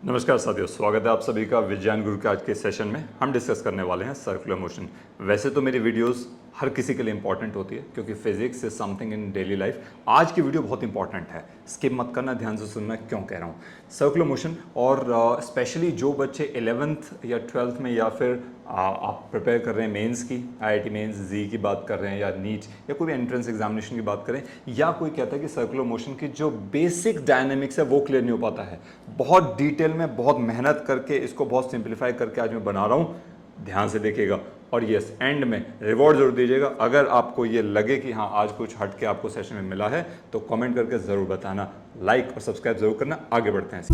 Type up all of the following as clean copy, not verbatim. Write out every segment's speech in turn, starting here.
नमस्कार साथियों, स्वागत है आप सभी का विज्ञान गुरु के आज के सेशन में। हम डिस्कस करने वाले हैं सर्कुलर मोशन। वैसे तो मेरी वीडियोस हर किसी के लिए इंपॉर्टेंट होती है क्योंकि physics is something in daily life. आज की वीडियो बहुत इंपॉर्टेंट है, स्किप मत करना, ध्यान से सुनना क्यों कह रहा हूँ। सर्कुलर मोशन और स्पेशली जो बच्चे 11th या 12th में या फिर आप प्रिपेयर कर रहे हैं मेंस की, आईआईटी मेंस, जी की बात कर रहे हैं या नीट या कोई भी एंट्रेंस एग्जामिनेशन की बात करें, या कोई कहता है कि सर्कुलर मोशन की जो बेसिक डायनेमिक्स है वो क्लियर नहीं हो पाता है, बहुत डिटेल में बहुत मेहनत करके इसको बहुत सिंप्लीफाई करके आज मैं बना रहा हूँ, ध्यान से देखिएगा। और यस, एंड में रिवॉर्ड जरूर दीजिएगा। अगर आपको ये लगे कि हाँ आज कुछ हट के आपको सेशन में मिला है तो कमेंट करके ज़रूर बताना, लाइक और सब्सक्राइब जरूर करना। आगे बढ़ते हैं।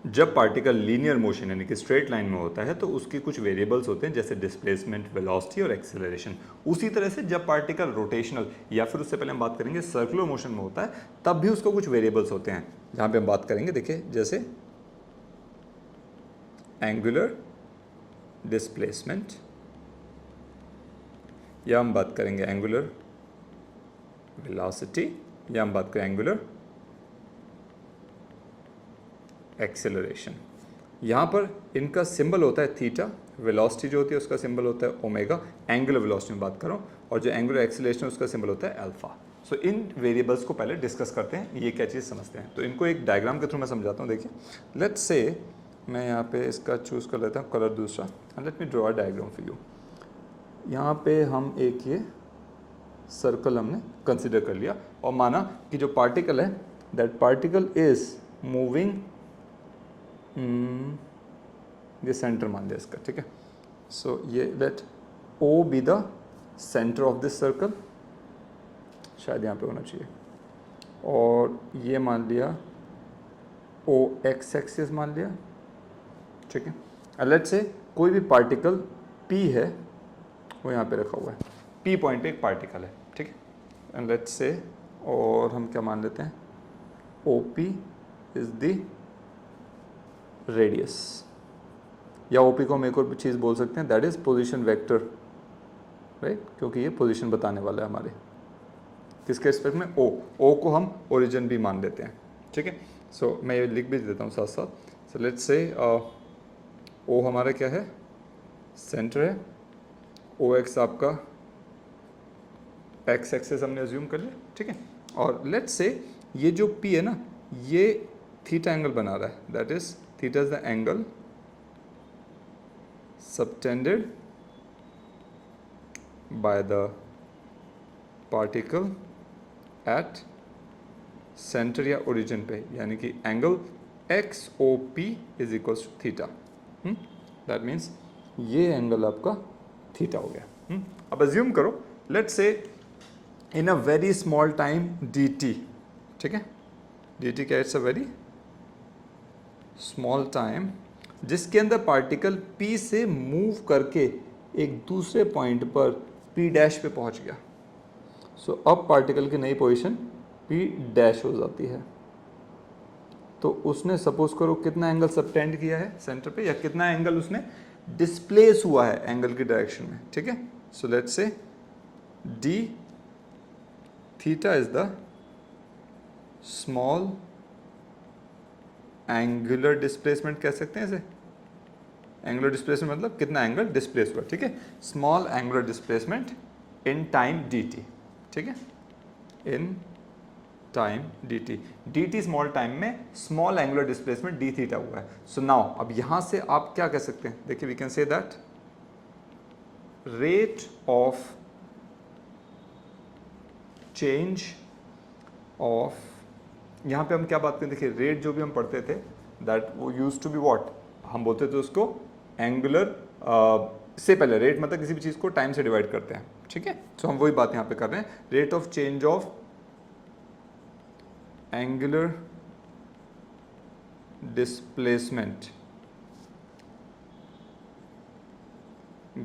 जब पार्टिकल लीनियर मोशन यानी कि स्ट्रेट लाइन में होता है तो उसकी कुछ वेरिएबल्स होते हैं जैसे डिस्प्लेसमेंट, वेलोसिटी और एक्सेलरेशन। उसी तरह से जब पार्टिकल रोटेशनल या फिर उससे पहले हम बात करेंगे सर्कुलर मोशन में होता है तब भी उसको कुछ वेरिएबल्स होते हैं, जहां पे हम बात करेंगे, देखिए, जैसे एंगुलर डिस्प्लेसमेंट, या हम बात करेंगे एंगुलर वेलोसिटी, या हम बात करें एंगुलर एक्सेलरेशन। यहाँ पर इनका सिंबल होता है थीटा, वेलोसिटी जो होती है उसका सिंबल होता है ओमेगा, एंगुलर वेलोसिटी में बात कर रहा हूँ, और जो एंगुलर एक्सेलरेशन है उसका सिंबल होता है अल्फा। सो इन वेरिएबल्स को पहले डिस्कस करते हैं, ये क्या चीज़ समझते हैं। तो इनको एक डायग्राम के थ्रू मैं समझाता हूँ। देखिए, लेट्स से मैं यहाँ पे इसका चूज़ कर लेता हूँ कलर दूसरा, and let me draw a diagram for you. यहाँ पे हम एक ये सर्कल हमने कंसिडर कर लिया और माना कि जो पार्टिकल है दैट पार्टिकल इज मूविंग, ये सेंटर मान लिया इसका, ठीक है। सो ये let O be the centre of this circle, शायद यहाँ पे होना चाहिए, और ये मान लिया ओ एक्स एक्सिस मान लिया, ठीक है। लेट से कोई भी पार्टिकल पी है वो यहाँ पे रखा हुआ है, पी पॉइंट पे एक पार्टिकल है, ठीक है। एंड लेट से, और हम क्या मान लेते हैं, O P is the radius, या ओपी को हम एक और चीज़ बोल सकते हैं, that is position vector, right, क्योंकि ये पोजीशन बताने वाला है हमारे किसके रिस्पेक्ट में, ओ को हम ओरिजिन भी मान लेते हैं, ठीक है। सो मैं ये लिख भी देता हूँ साथ साथ। सो लेट्स से ओ हमारा क्या है, सेंटर है, ओ एक्स आपका एक्स एक्सिस हमने अज्यूम कर लिया, ठीक है। और लेट्स से ये जो पी है ना, ये थीटा एंगल बना रहा है, that is theta is the angle subtended by the particle at center या origin पे, यानी कि angle XOP is equals to theta। that means ये एंगल आपका थीटा हो गया। अब अज्यूम करो, let's say in a very small time dt, ठीक है, dt क्या, it's a very small time, जिसके अंदर पार्टिकल P से मूव करके एक दूसरे पॉइंट पर P डैश पे पहुंच गया। सो अब पार्टिकल की नई पोजीशन P डैश हो जाती है। तो उसने सपोज करो कितना एंगल सबटेंड किया है सेंटर पे, या कितना एंगल उसने डिस्प्लेस हुआ है एंगल की डायरेक्शन में, ठीक है। सो लेट्स से d theta is the small angular displacement कह सकते हैं इसे। एंगुलर डिस्प्लेसमेंट मतलब कितना एंगल डिस्प्लेस हुआ, ठीक है। Small angular displacement in time dt, ठीक है, in time dt, dt small time में small angular displacement d theta हुआ है। सो नाउ अब यहां से आप क्या कह सकते हैं, देखिए, we can say that rate of change of, यहाँ पे हम क्या बात करें, देखिए, रेट जो भी हम पढ़ते थे दैट वो यूज टू बी व्हाट, हम बोलते थे उसको एंगुलर, से पहले रेट मतलब किसी भी चीज़ को टाइम से डिवाइड करते हैं, ठीक है। तो हम वही बात यहाँ पे कर रहे हैं, rate of change of angular displacement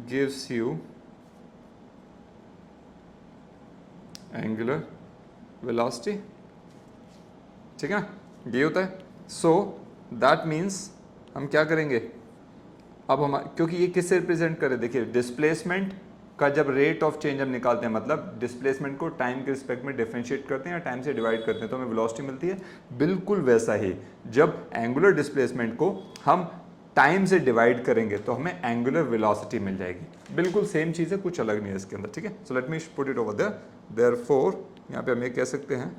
gives you angular velocity, ठीक है ना, ये होता है। सो दैट मीन्स हम क्या करेंगे, अब हम, क्योंकि ये किससे रिप्रेजेंट करे, देखिए, डिस्प्लेसमेंट का जब रेट ऑफ चेंज हम निकालते हैं, मतलब डिस्प्लेसमेंट को टाइम के रिस्पेक्ट में डिफरेंशिएट करते हैं या टाइम से डिवाइड करते हैं तो हमें वेलोसिटी मिलती है। बिल्कुल वैसा ही जब एंगुलर डिस्प्लेसमेंट को हम टाइम से डिवाइड करेंगे तो हमें एंगुलर वेलोसिटी मिल जाएगी। बिल्कुल सेम चीज़ है, कुछ अलग नहीं है इसके अंदर, ठीक है। So let me put it over there. Therefore यहाँ पे हम ये कह सकते हैं,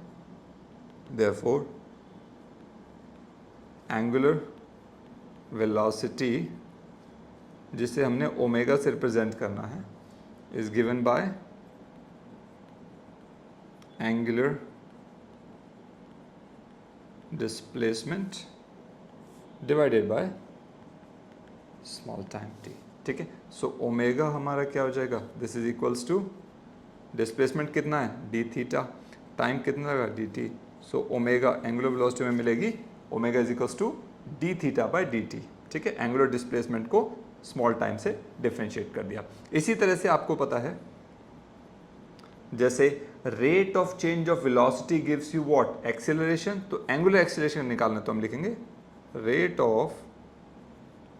देयरफॉर एंगुलर वेलोसिटी जिसे हमने ओमेगा से रिप्रेजेंट करना है is given by angular displacement divided by small time t, ठीक है। सो ओमेगा हमारा क्या हो जाएगा, this is equals to displacement कितना है डी थीटा, टाइम कितना लगा D T. So omega angular velocity में मिलेगी omega is equals to D theta by D T, ठीक है। एंगुलर डिस्प्लेसमेंट को स्मॉल टाइम से डिफरेंशिएट कर दिया। इसी तरह से आपको पता है जैसे rate of change of velocity gives you what acceleration, तो एंगुलर एक्सेलरेशन निकालना तो हम लिखेंगे rate of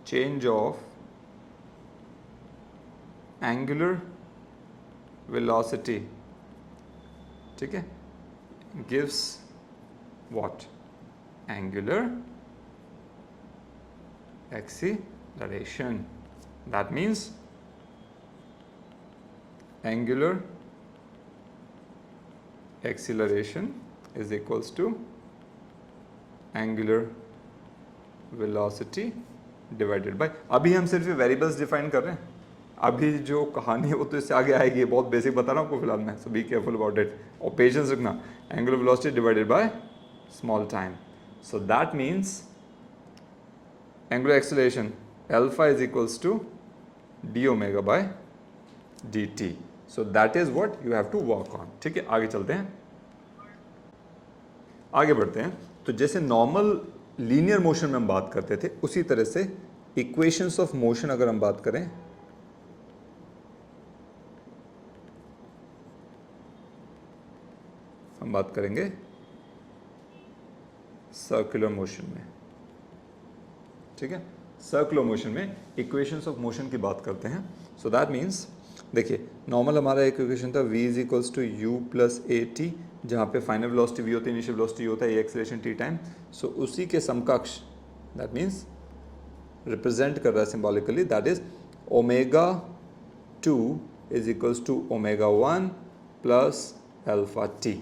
change of angular velocity, ठीक है, gives what angular acceleration. That means angular acceleration is equals to angular velocity divided by, अभी हम सिर्फ वेरिएबल्स डिफाइन कर रहे हैं, अभी जो कहानी है वो तो इससे आगे आएगी, बहुत बेसिक बता रहा हूँ आपको फिलहाल मैं। सो बी केयरफुल अबाउट इट और पेशेंस रखना। Angular velocity divided by small time, so that means angular acceleration alpha is equals to d omega by dt. So that is what you have to work on, ठीक है। आगे चलते हैं, आगे बढ़ते हैं। तो जैसे नॉर्मल लीनियर मोशन में हम बात करते थे उसी तरह से इक्वेशंस ऑफ मोशन अगर हम बात करें, हम बात करेंगे सर्कुलर मोशन में, ठीक है। सर्कुलर मोशन में इक्वेशंस ऑफ मोशन की बात करते हैं। सो दैट मीन्स देखिए नॉर्मल हमारा एक इक्वेशन था v is equals to U plus A T, जहाँ पे फाइनल वेलोसिटी v होती है, इनिशियल वेलोसिटी होता है A acceleration T time. So उसी के समकक्ष दैट मीन्स रिप्रेजेंट कर रहा है symbolically, that is omega 2 is equals to omega 1 plus alpha T,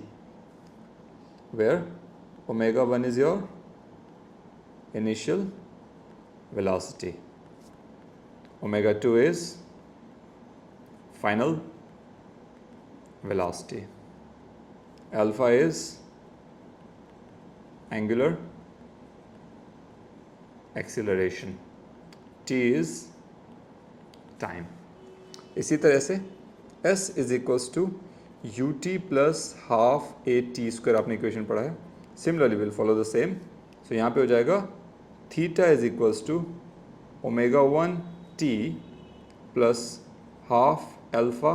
where omega 1 is your initial velocity, omega 2 is final velocity, alpha is angular acceleration, t is time। इसी तरह से s is equals to ut plus half a t square, आपने equation पढ़ा है। Similarly will follow the same. So यहाँ पे हो जाएगा theta is equals to omega 1 T plus half alpha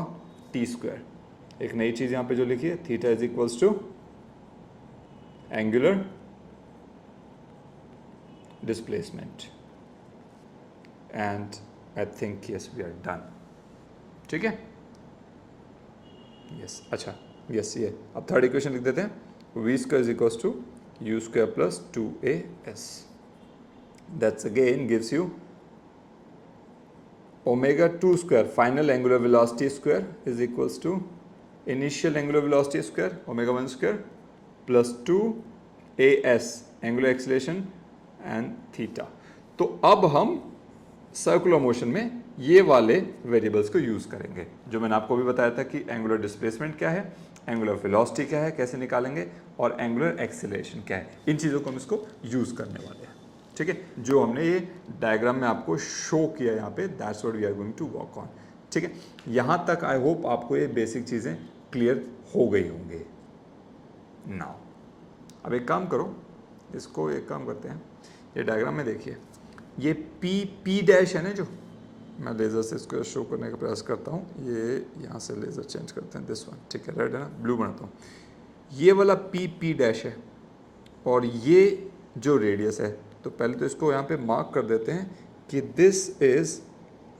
T square. एक नई चीज़ यहाँ पे जो लिखी है, theta is equals to angular displacement and I think yes we are done, ठीक है। यस अच्छा यस ये अब थर्ड इक्वेशन लिख देते हैं, V square is equals to u square plus 2as, that's again gives you omega 2 square final angular velocity square is equals to initial angular velocity square omega 1 square plus 2as angular acceleration and theta। तो अब हम circular motion में ये वाले variables को use करेंगे जो मैंने आपको भी बताया था कि एंगुलर डिस्प्लेसमेंट क्या है, एंगुलर वेलोसिटी क्या है, कैसे निकालेंगे, और एंगुलर एक्सेलरेशन क्या है। इन चीज़ों को हम इसको यूज़ करने वाले हैं, ठीक है। जो हमने ये डायग्राम में आपको शो किया यहाँ पे, that's what we are going to work on, ठीक है। यहाँ तक आई होप आपको ये बेसिक चीज़ें क्लियर हो गई होंगे। नाउ अब एक काम करो, इसको एक काम करते हैं, ये डायग्राम में देखिए, ये पी डैश है ना, जो मैं लेज़र से इसको शो करने का प्रयास करता हूँ, ये यहाँ से लेज़र चेंज करते हैं, दिस वन, ठीक है, रेड है ना, ब्लू बनाता हूँ। ये वाला पी डैश है और ये जो रेडियस है, तो पहले तो इसको यहाँ पे मार्क कर देते हैं कि दिस इज़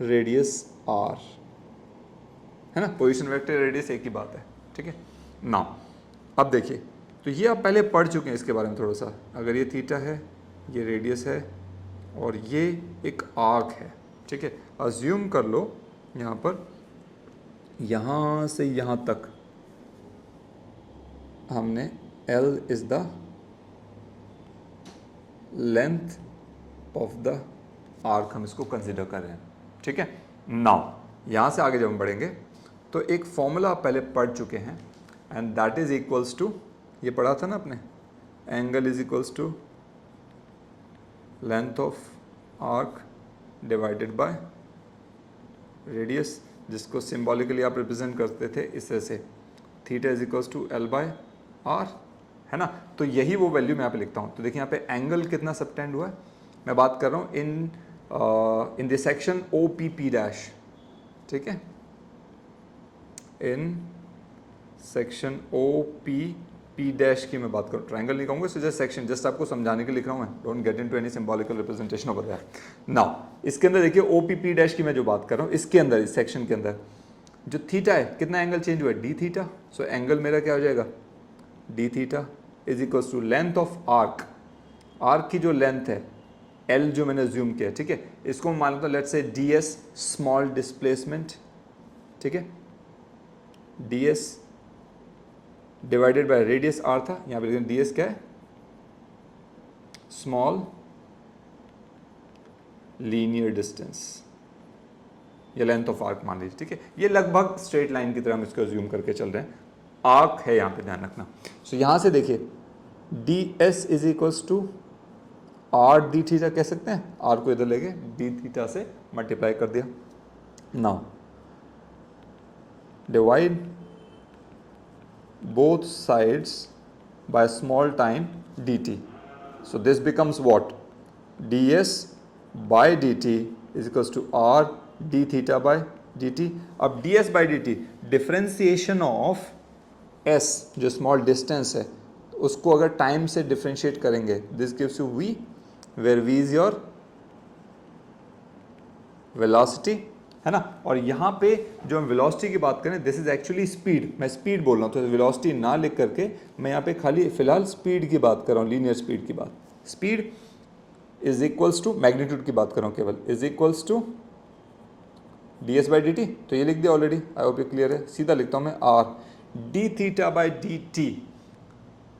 रेडियस आर, है ना, पोजीशन वेक्टर रेडियस एक ही बात है, ठीक है। नाउ अब देखिए, तो ये आप पहले पढ़ चुके हैं इसके बारे में थोड़ा सा। अगर ये थीटा है, ये रेडियस है और ये एक आर्क है, ठीक है। अज्यूम कर लो यहाँ पर, यहाँ से यहाँ तक हमने L is the length of the arc, हम इसको कंसिडर कर रहे हैं, ठीक है। नाउ यहाँ से आगे जब हम बढ़ेंगे तो एक फॉर्मूला आप पहले पढ़ चुके हैं, and that is equals to, ये पढ़ा था ना आपने, angle is equals to length of arc divided by radius, जिसको सिंबॉलिकली आप रिप्रेजेंट करते थे इस तरह से, theta is equals to L by R, है ना। तो यही वो वैल्यू मैं यहाँ पे लिखता हूँ। तो देखिए यहाँ पे एंगल कितना सबटेंड हुआ है, मैं बात कर रहा हूँ in the section OPP dash, ठीक है, इन सेक्शन OPP डैश की मैं बात करूँ, ट्रायंगल नहीं कहूँगा, जस्ट सेक्शन, जस्ट आपको समझाने के लिए लिख रहा हूँ मैं, don't get into any symbolical representation over there. Now इसके अंदर देखिए OPP डैश की मैं जो बात कर रहा हूँ, इसके अंदर, इस सेक्शन के अंदर जो थीटा है, कितना एंगल चेंज हुआ है, d थीटा। सो एंगल मेरा क्या हो जाएगा, d theta is equals to length of arc, arc की जो लेंथ है L जो मैंने ज्यूम किया, ठीक है, इसको मान लेता हूँ let's say ds small displacement, ठीक है, ds divided by radius r था, यहाँ पे देखिए ds क्या है, स्मॉल लीनियर डिस्टेंस, ये लेंथ ऑफ आर्क मान लीजिए, ठीक है। ये लगभग स्ट्रेट लाइन की तरह हम इसको ज्यूम करके चल रहे हैं, आर्क है यहाँ पे, ध्यान रखना। सो यहाँ से देखिए ds is equals to r d theta कह सकते हैं, r को इधर लेके d थीटा से मल्टीप्लाई कर दिया। Now divide both sides by small time dt, so this becomes what, ds bye dt is equals to r d theta by dt। अब ds bye dt differentiation of s जो small distance है, उसको अगर time से differentiate करेंगे, this gives you v, where v is your velocity, है ना। और यहाँ पे जो हम वेलोसिटी की बात करें, दिस इज एक्चुअली स्पीड, मैं स्पीड बोल रहा हूँ, तो वेलोसिटी ना लिख करके मैं यहाँ पे खाली फिलहाल स्पीड की बात कर रहा हूँ, लीनियर स्पीड की बात। Speed is equals to, magnitude की बात कर रहा हूँ केवल, is equals to ds by dt, तो ये लिख दिया ऑलरेडी, आई होप ये क्लियर है। सीधा लिखता हूँ मैं r d theta by dt,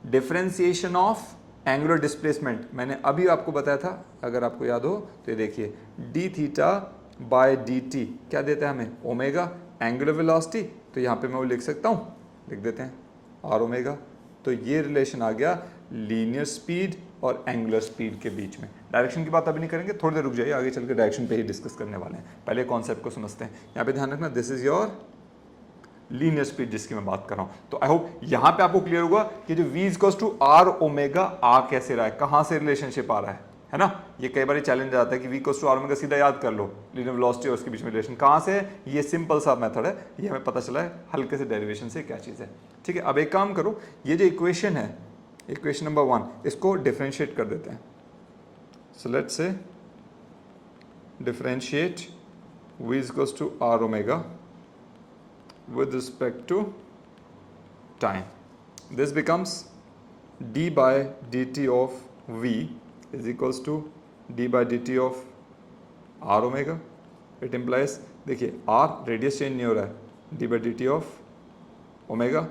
differentiation of angular displacement, मैंने अभी आपको बताया था, अगर आपको याद हो तो ये देखिए d थीटा बाय dt क्या देता है हमें, ओमेगा, एंगुलर वेलोसिटी, तो यहाँ पे मैं वो लिख सकता हूँ, लिख देते हैं r ओमेगा। तो ये रिलेशन आ गया लीनियर स्पीड और एंगुलर स्पीड के बीच में। डायरेक्शन की बात अभी नहीं करेंगे, थोड़ी देर रुक जाइए, आगे चल के डायरेक्शन पे ही डिस्कस करने वाले हैं, पहले कॉन्सेप्ट को समझते हैं। यहाँ पे ध्यान रखना, this is your linear speed जिसकी मैं बात कर रहा हूँ। तो आई होप यहाँ पे आपको क्लियर होगा कि जो v equals to r omega आ कैसे रहा है, कहाँ से रिलेशनशिप आ रहा है ना। ये कई बार चैलेंज आता है कि v equals to r omega सीधा याद कर लो, लीनियर वेलोसिटी और उसके बीच में रिलेशन कहाँ से है, ये सिंपल सा मेथड है, ये हमें पता चला है हल्के से डेरिवेशन से क्या चीज़ है, ठीक है। अब एक काम करो, ये जो इक्वेशन है, इक्वेशन नंबर 1, इसको डिफरेंशिएट कर देते हैं। So let's say differentiate v equals to r omega with respect to time. This becomes d by dt of v is equals to d by dt of r omega. It implies, देखिए r radius change नहीं हो रहा है, d by dt of omega.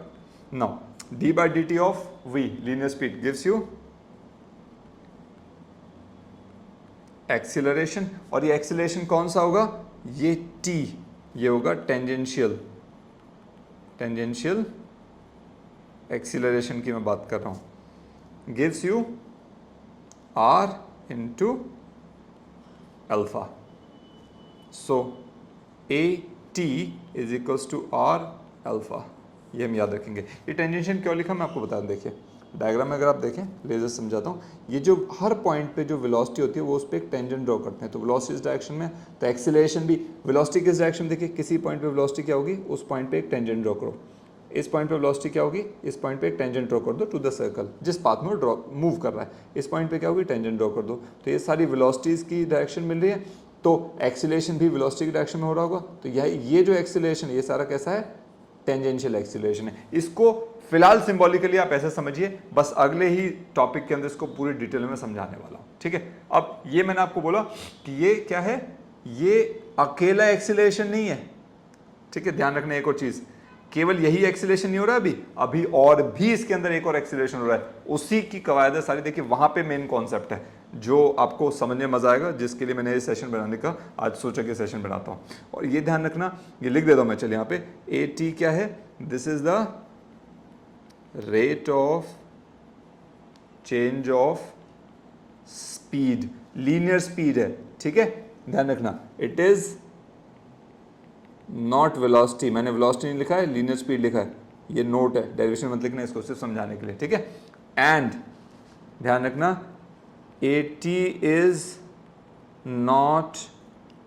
Now d by dt of v linear speed gives you acceleration, और ये acceleration कौन सा होगा, ये t, ये होगा टेंजेंशियल, टेंजेंशियल एक्सीलरेशन की मैं बात कर रहा हूँ, gives you r into alpha. So a t is equals to r alpha, ये हम याद रखेंगे। ये टेंजेंशियल क्यों लिखा मैं आपको बता दूँ, देखिए डायग्राम में अगर आप देखें, लेजर समझाता हूँ, ये जो हर पॉइंट पे जो वेलोसिटी होती है वो उस पर एक टेंजेंट ड्रॉ करते हैं, तो वेलोसिटी इस डायरेक्शन में, तो एक्सीलरेशन भी वेलोसिटी किस डायरेक्शन, देखिए किसी पॉइंट पे वेलोसिटी क्या होगी, उस पॉइंट पे एक टेंजेंट ड्रॉ करो, इस पॉइंट पे वेलोसिटी क्या होगी, इस पॉइंट पे एक टेंजेंट ड्रॉ कर दो टू द सर्कल, जिस पाथ में वो मूव कर रहा है, इस पॉइंट पे क्या होगी, टेंजेंट ड्रॉ कर दो। तो ये सारी वेलोसिटीज़ की डायरेक्शन मिल रही है, तो एक्सीलरेशन भी वेलोसिटी की डायरेक्शन में हो रहा होगा, तो ये जो एक्सीलरेशन ये सारा कैसा है, टेंजेंशियल एक्सीलरेशन है। इसको फिलहाल सिंबॉलिकली आप ऐसे समझिए, बस अगले ही टॉपिक के अंदर इसको पूरी डिटेल में समझाने वाला हूं, ठीक है। अब ये मैंने आपको बोला कि ये क्या है, ये अकेला एक्सीलरेशन नहीं है, ठीक है। ध्यान रखना एक और चीज, केवल यही एक्सीलरेशन नहीं हो रहा अभी और भी इसके अंदर एक और एक्सीलरेशन हो रहा है, उसी की कवायद सारी देखिए, वहां पे मेन कॉन्सेप्ट है जो आपको समझने में मजा आएगा, जिसके लिए मैंने ये सेशन बनाने का आज सोचा कि सेशन बनाता हूं। और ये ध्यान रखना, ये लिख देता हूं मैं, चलिए यहाँ पे ए टी क्या है, this is the rate of change of speed, linear speed है, ठीक है। ध्यान रखना, इट इज नॉट वेलोसिटी, मैंने वेलोसिटी नहीं लिखा है, लीनियर स्पीड लिखा है, ये नोट है, डेरिवेशन मत लिखना, इसको सिर्फ समझाने के लिए, ठीक है। एंड ध्यान रखना, AT is not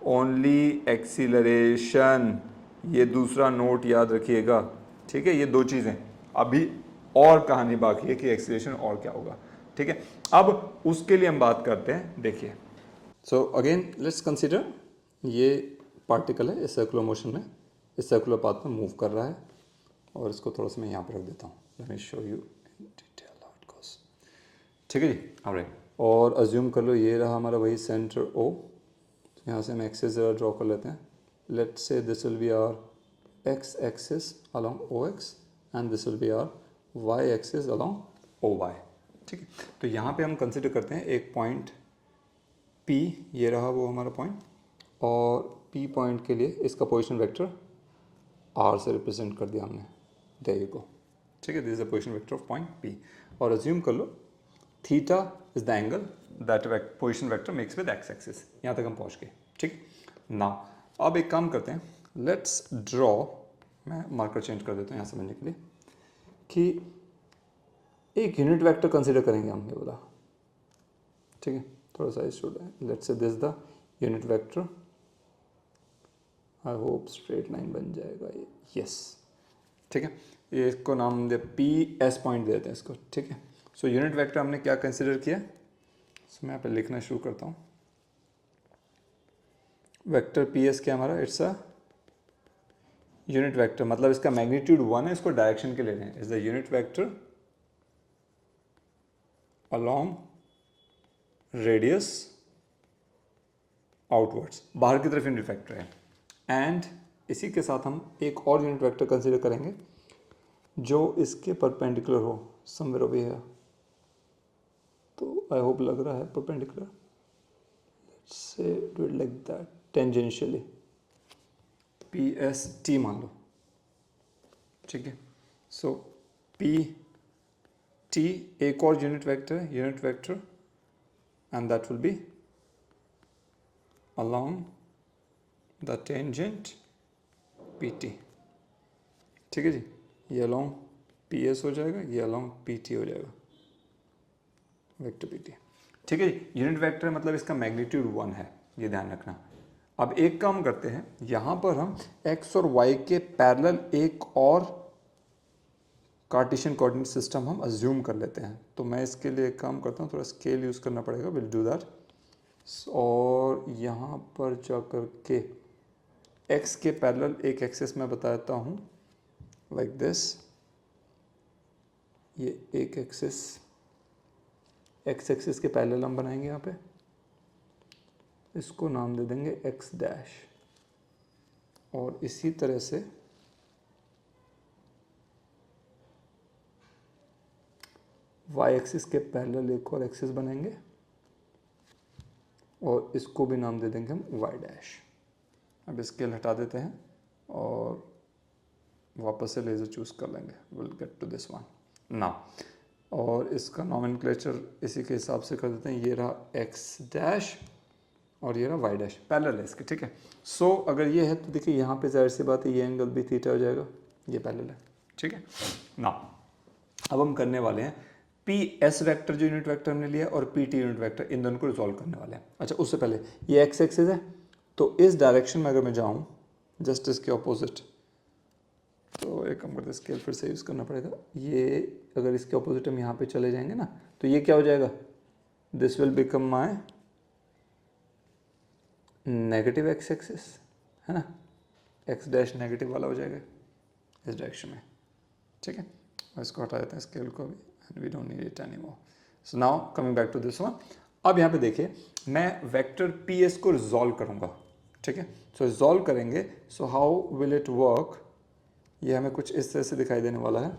only acceleration, ये दूसरा नोट याद रखिएगा, ठीक है। ये दो चीजें, अभी और कहानी बाकी है कि एक्सीलरेशन और क्या होगा, ठीक है। अब उसके लिए हम बात करते हैं, देखिए। सो अगेन लेट्स कंसीडर, ये पार्टिकल है इस सर्कुलर मोशन में, इस सर्कुलर पाथ में मूव कर रहा है, और इसको थोड़ा सा मैं यहाँ पर रख देता हूँ, let me show you in detail how it goes, ठीक है जी। ऑलराइट, और अज्यूम कर लो ये रहा हमारा वही सेंटर O, तो यहाँ से हम एक्सिस ड्रॉ कर लेते हैं, let's say this will be our x axis along OX and this will be our y axis along OY, ठीक है। तो यहाँ पे हम कंसिडर करते हैं एक पॉइंट P, ये रहा वो हमारा पॉइंट, और P पॉइंट के लिए इसका पोजीशन वेक्टर R से रिप्रेजेंट कर दिया हमने, देयर यू गो, ठीक है। This is the position vector of point P, और अज्यूम कर लो theta is the angle that position vector makes with X axis, यहाँ तक हम पहुँच गए, ठीक। नाउ अब एक काम करते हैं, लेट्स ड्रॉ, मैं मार्कर चेंज कर देता हूँ यहाँ समझने के लिए, कि एक यूनिट वेक्टर कंसिडर करेंगे हम, ये बोला, ठीक है। थोड़ा सा student, let's say this the unit vector, I hope straight line बन जाएगा ये, यस, ठीक है। ये इसको नाम दे PS पॉइंट देते हैं इसको, ठीक है। सो यूनिट वेक्टर हमने क्या कंसिडर किया, सो मैं यहाँ पे लिखना शुरू करता हूँ। वेक्टर PS क्या हमारा, इट्स अ यूनिट वेक्टर, मतलब इसका मैग्नीट्यूड 1 है, इसको डायरेक्शन के ले रहे हैं, is the unit vector along radius outwards, बाहर की तरफ यूनिट वेक्टर है। एंड इसी के साथ हम एक और यूनिट वेक्टर कंसीडर करेंगे जो इसके परपेंडिकुलर हो, समवेयर ओवर हियर, तो आई होप लग रहा है perpendicular, let's say do it like that, tangentially PST मान लो, ठीक है। सो PT एक और यूनिट वेक्टर है, unit vector, and that will be along the tangent PT, ठीक है जी। ये along PS हो जाएगा, ये along PT हो जाएगा, वेक्टर PT, ठीक है जी। यूनिट वेक्टर मतलब इसका मैग्नीट्यूड 1 है, ये ध्यान रखना। अब एक काम करते हैं, यहाँ पर हम x और y के पैरेलल एक और कार्टेशियन कोऑर्डिनेट सिस्टम हम अज्यूम कर लेते हैं, तो मैं इसके लिए एक काम करता हूँ, थोड़ा स्केल यूज़ करना पड़ेगा, विल डू दैट। और यहाँ पर जा कर के x के पैरेलल एक एक्सिस मैं बताता हूँ, लाइक दिस, ये एक एक्सिस, x एक्सिस के पैरेलल हम बनाएंगे यहाँ पे, इसको नाम दे देंगे x डैश, और इसी तरह से y एक्सिस के पैरेलल एक और एक्सिस बनाएंगे, और इसको भी नाम दे देंगे हम y डैश। अब स्केल हटा देते हैं और वापस से लेज़र चूज़ कर लेंगे, will get to this one now, और इसका नॉमेनक्लेचर इसी के हिसाब से कर देते हैं, ये रहा x डैश और ये रहा y डैश, पैरेलल है इसके, ठीक है। सो अगर ये है तो देखिए यहाँ पे जाहिर सी बात है ये एंगल भी थीटा हो जाएगा, ये पैरेलल है, ठीक है। नाउ अब हम करने वाले हैं PS वेक्टर जो यूनिट वेक्टर हमने लिया और PT यूनिट वेक्टर, इन दोनों को रिजॉल्व करने वाले हैं। अच्छा उससे पहले ये x एक्सिस है, तो इस डायरेक्शन में अगर मैं जाऊँ जस्ट इसके ऑपोजिट, तो एक काम करते स्केल फिर से यूज़ करना पड़ेगा, ये अगर इसके ऑपोजिट हम यहाँ पे चले जाएंगे ना, तो ये क्या हो जाएगा, this will become my negative x axis, है ना, एक्स डैश नेगेटिव वाला हो जाएगा इस डायरेक्शन में, ठीक है। और इसको हटा देते हैं स्केल को भी, and we don't need it anymore. So now coming back to this one, अब यहाँ पे देखिए मैं वेक्टर पी एस को रिजॉल्व करूँगा, ठीक है। सो रिजॉल्व करेंगे, so how will it work, ये हमें कुछ इस तरह से दिखाई देने वाला है।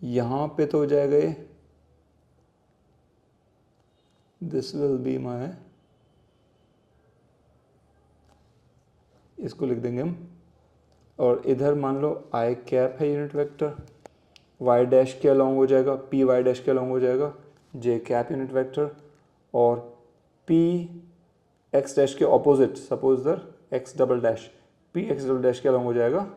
यहाँ पे तो हो जाएगा ये, दिस विल बी माई, इसको लिख देंगे हम, और इधर मान लो आई कैप है यूनिट वेक्टर, वाई डैश के अलॉन्ग हो जाएगा, पी वाई डैश के अलॉन्ग हो जाएगा जे कैप यूनिट वेक्टर, और पी एक्स डैश के opposite, suppose there X double dash, P X double dash के अलॉन्ग हो जाएगा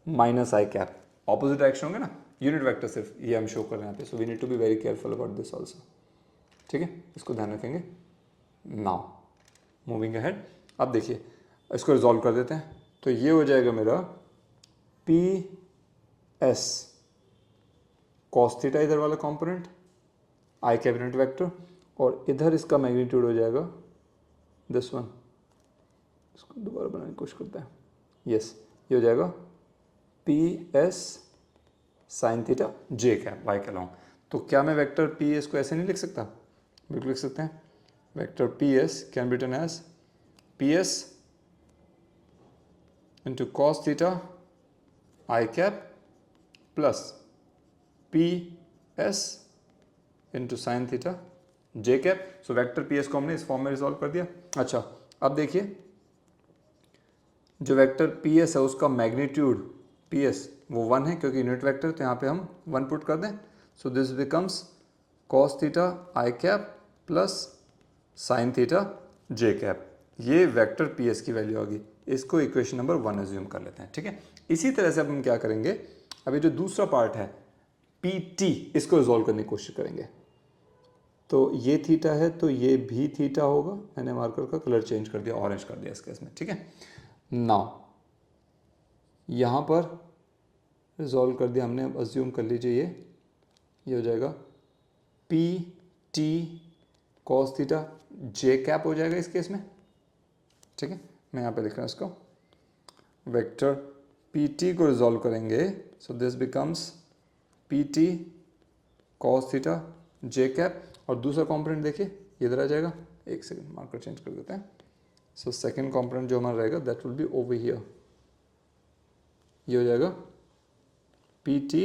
माइनस आई कैप, ऑपोजिट डायरेक्शन होंगे ना यूनिट वेक्टर, सिर्फ ये हम शो कर रहे हैं यहाँ पे। So we need to be very careful about this also, ठीक है, इसको ध्यान रखेंगे। नाउ मूविंग अहेड, अब देखिए इसको रिजॉल्व कर देते हैं, तो ये हो जाएगा मेरा पी एस कॉस थीटा इधर वाला कंपोनेंट, आई कैप यूनिट वेक्टर, और इधर इसका मैग्नीट्यूड हो जाएगा दिस वन, इसको दोबारा बनाने की कोशिश करते हैं, यस, ये हो जाएगा पी एस साइन थीटा जे कैप वाई के अलॉन्ग। तो क्या मैं वेक्टर पी एस को ऐसे नहीं लिख सकता, बिल्कुल लिख सकते हैं। Vector P s can be written as p s into cos theta I cap plus p s into sine theta J cap. So vector P s को हमने इस फॉर्म में रिजॉल्व कर दिया। अच्छा, अब देखिए जो वेक्टर पी एस है उसका मैग्नीट्यूड पी एस वो 1 है, क्योंकि यूनिट वेक्टर, तो यहाँ पे हम 1 पुट कर दें। सो this becomes cos theta I cap plus sine theta J cap, ये वेक्टर पी एस की वैल्यू होगी। इसको इक्वेशन नंबर 1 एज्यूम कर लेते हैं, ठीक है। इसी तरह से अब हम क्या करेंगे, अभी जो दूसरा पार्ट है पी टी, इसको रिजॉल्व करने की कोशिश करेंगे। तो ये थीटा है तो ये भी थीटा होगा, मैंने मार्कर का कलर चेंज कर दिया, ऑरेंज कर दिया इस केस में, ठीक है। नाउ यहाँ पर रिजॉल्व कर दिया हमने, अब अज्यूम कर लीजिए ये हो जाएगा पी टी कॉस थीटा जे कैप हो जाएगा इस केस में, ठीक है। मैं यहाँ पे लिख रहा हूँ इसको, वेक्टर पी टी को रिजॉल्व करेंगे, so this becomes P T cos theta J cap, और दूसरा कॉम्पोनेंट देखिए ये इधर आ जाएगा, एक सेकंड मार्कर चेंज कर देते हैं। सो सेकंड कॉम्पोनेंट जो हमारा रहेगा that will be over here, ये हो जाएगा पी टी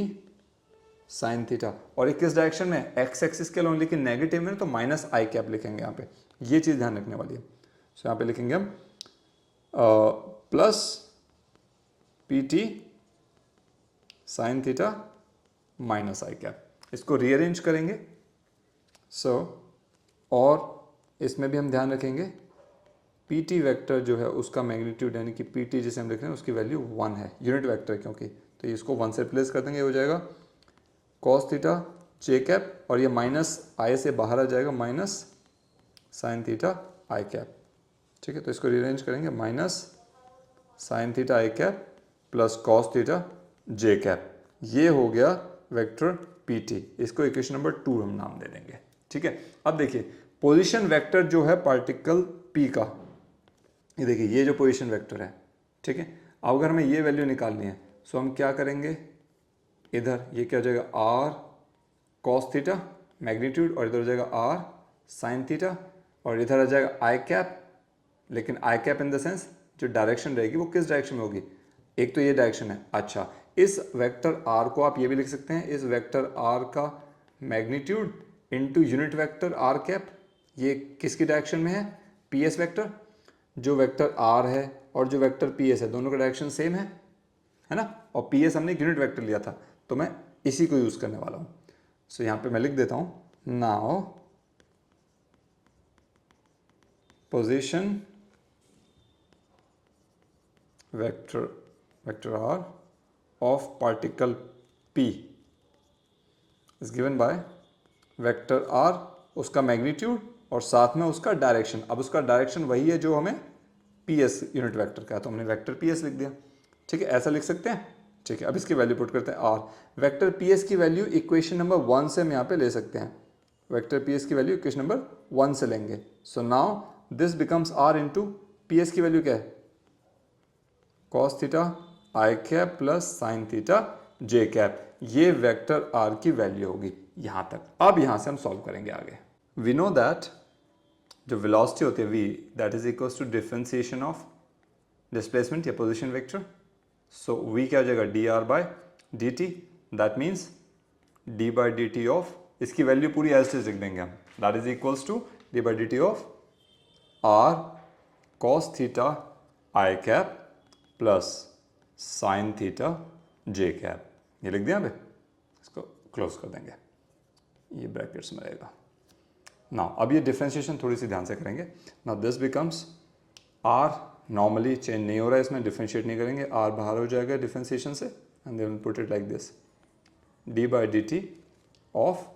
साइन थीटा, और एक किस डायरेक्शन में, एक्स एक्सिस के अलॉन्ग, लेकिन नेगेटिव में तो माइनस आई कैप लिखेंगे यहाँ पे, ये चीज़ ध्यान रखने वाली है। सो यहाँ पे लिखेंगे हम plus P T sine theta minus आई कैप, इसको रीअरेंज करेंगे। सो और इसमें भी हम ध्यान रखेंगे पी टी वैक्टर जो है उसका मैग्नीट्यूड, यानी कि पी टी जिसे हम लिख रहे हैं उसकी वैल्यू 1 है, यूनिट वैक्टर क्योंकि, तो इसको 1 से रिप्लेस कर देंगे, हो जाएगा कॉस थीटा जे कैप, और ये माइनस आई से बाहर आ जाएगा, माइनस साइन थीटा आई कैप, ठीक है। तो इसको रीअरेंज करेंगे, माइनस साइन थीटा आई कैप प्लस कॉस थीटा जे कैप, ये हो गया वेक्टर पी टी, इसको इक्वेशन नंबर 2 हम नाम दे देंगे, ठीक है। अब देखिए पोजीशन वेक्टर जो है पार्टिकल पी का, ये देखिए ये जो पोजीशन वेक्टर है, ठीक है। अब अगर हमें ये वैल्यू निकालनी है, सो हम क्या करेंगे, इधर ये क्या हो जाएगा आर कॉस थीटा मैग्नीट्यूड, और इधर हो जाएगा आर साइन थीटा, और इधर आ जाएगा आई कैप, लेकिन आई कैप इन द सेंस जो डायरेक्शन रहेगी वो किस डायरेक्शन में होगी, एक तो ये डायरेक्शन है। अच्छा, इस वेक्टर आर को आप ये भी लिख सकते हैं, इस वेक्टर आर का magnitude into unit vector r cap, ये किसकी डायरेक्शन में है, पी एस वैक्टर, जो वेक्टर आर है और जो वेक्टर पी एस है दोनों का डायरेक्शन सेम है ना, और पी एस हमने यूनिट वेक्टर लिया था, तो मैं इसी को यूज़ करने वाला हूँ। सो यहाँ पे मैं लिख देता हूँ, now position vector r of particle p is given by vector r, उसका मैग्नीट्यूड और साथ में उसका डायरेक्शन। अब उसका डायरेक्शन वही है जो हमें पी एस यूनिट वेक्टर का है, तो हमने वेक्टर पी एस लिख दिया, ठीक है, ऐसा लिख सकते हैं, ठीक है। अब इसकी वैल्यू पुट करते हैं आर, वेक्टर पी एस की वैल्यू इक्वेशन नंबर 1 से हम यहाँ पे ले सकते हैं, वेक्टर पी एस की वैल्यू इक्वेशन नंबर 1 से लेंगे. So now this becomes r into p s की वैल्यू क्या है, कॉस थीटा आई कैप प्लस साइन थीटा जे कैप. ये वेक्टर आर की वैल्यू होगी यहाँ तक. अब यहाँ से हम सॉल्व करेंगे आगे. वी नो दैट जो वेलोसिटी होती है v, that is equals to differentiation of displacement या पोजीशन वेक्टर. सो v क्या हो जाएगा, d r by D t. That means d by D t of, इसकी वैल्यू पूरी एज लिख देंगे हम, that is equals to d by D t of r cos theta I cap plus sine theta J cap. ये लिख दिया पे, इसको क्लोज कर देंगे, ये ब्रैकेट्स में रहेगा. नाउ अब ये डिफरेंशिएशन थोड़ी सी ध्यान से करेंगे. Now this becomes r, normally change नहीं हो रहा है इसमें, डिफरेंशिएट नहीं करेंगे, आर बाहर हो जाएगा डिफरेंशिएशन से and then put it like this, d by D t of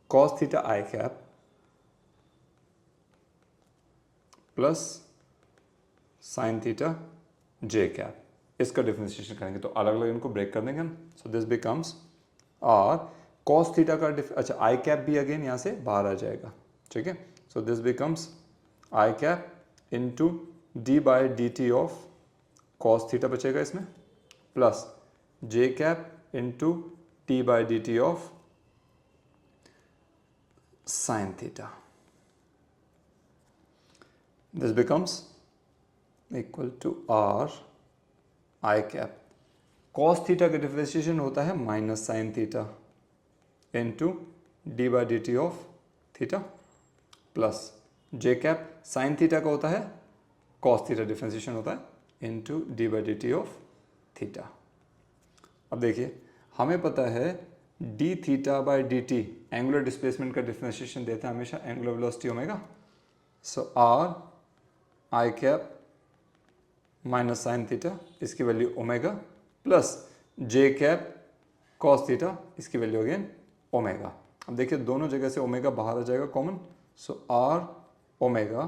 cos theta I cap plus sine theta J cap. इसका डिफरेंशिएशन करेंगे तो अलग अलग इनको ब्रेक कर देंगे हम. So this becomes r cos theta का अच्छा आई कैप भी अगेन यहाँ से बाहर आ जाएगा, ठीक है. So this becomes i cap into d by D t of cos theta बचेगा इसमें plus J cap into t by D t of sine theta. This becomes equal to r i cap. Cos theta का differentiation होता है minus sine theta into d by D t of theta plus J cap sine theta का होता है cos theta differentiation होता है into d by D t of theta. अब देखिए हमें पता है D theta by D t angular displacement का डिफरेंशिएशन देता है हमेशा angular velocity omega. So r i cap minus sine theta, इसकी वैल्यू ओमेगा प्लस जे कैप कॉस थीटा, इसकी वैल्यू अगेन ओमेगा. अब देखिए दोनों जगह से ओमेगा बाहर आ जाएगा common. So r omega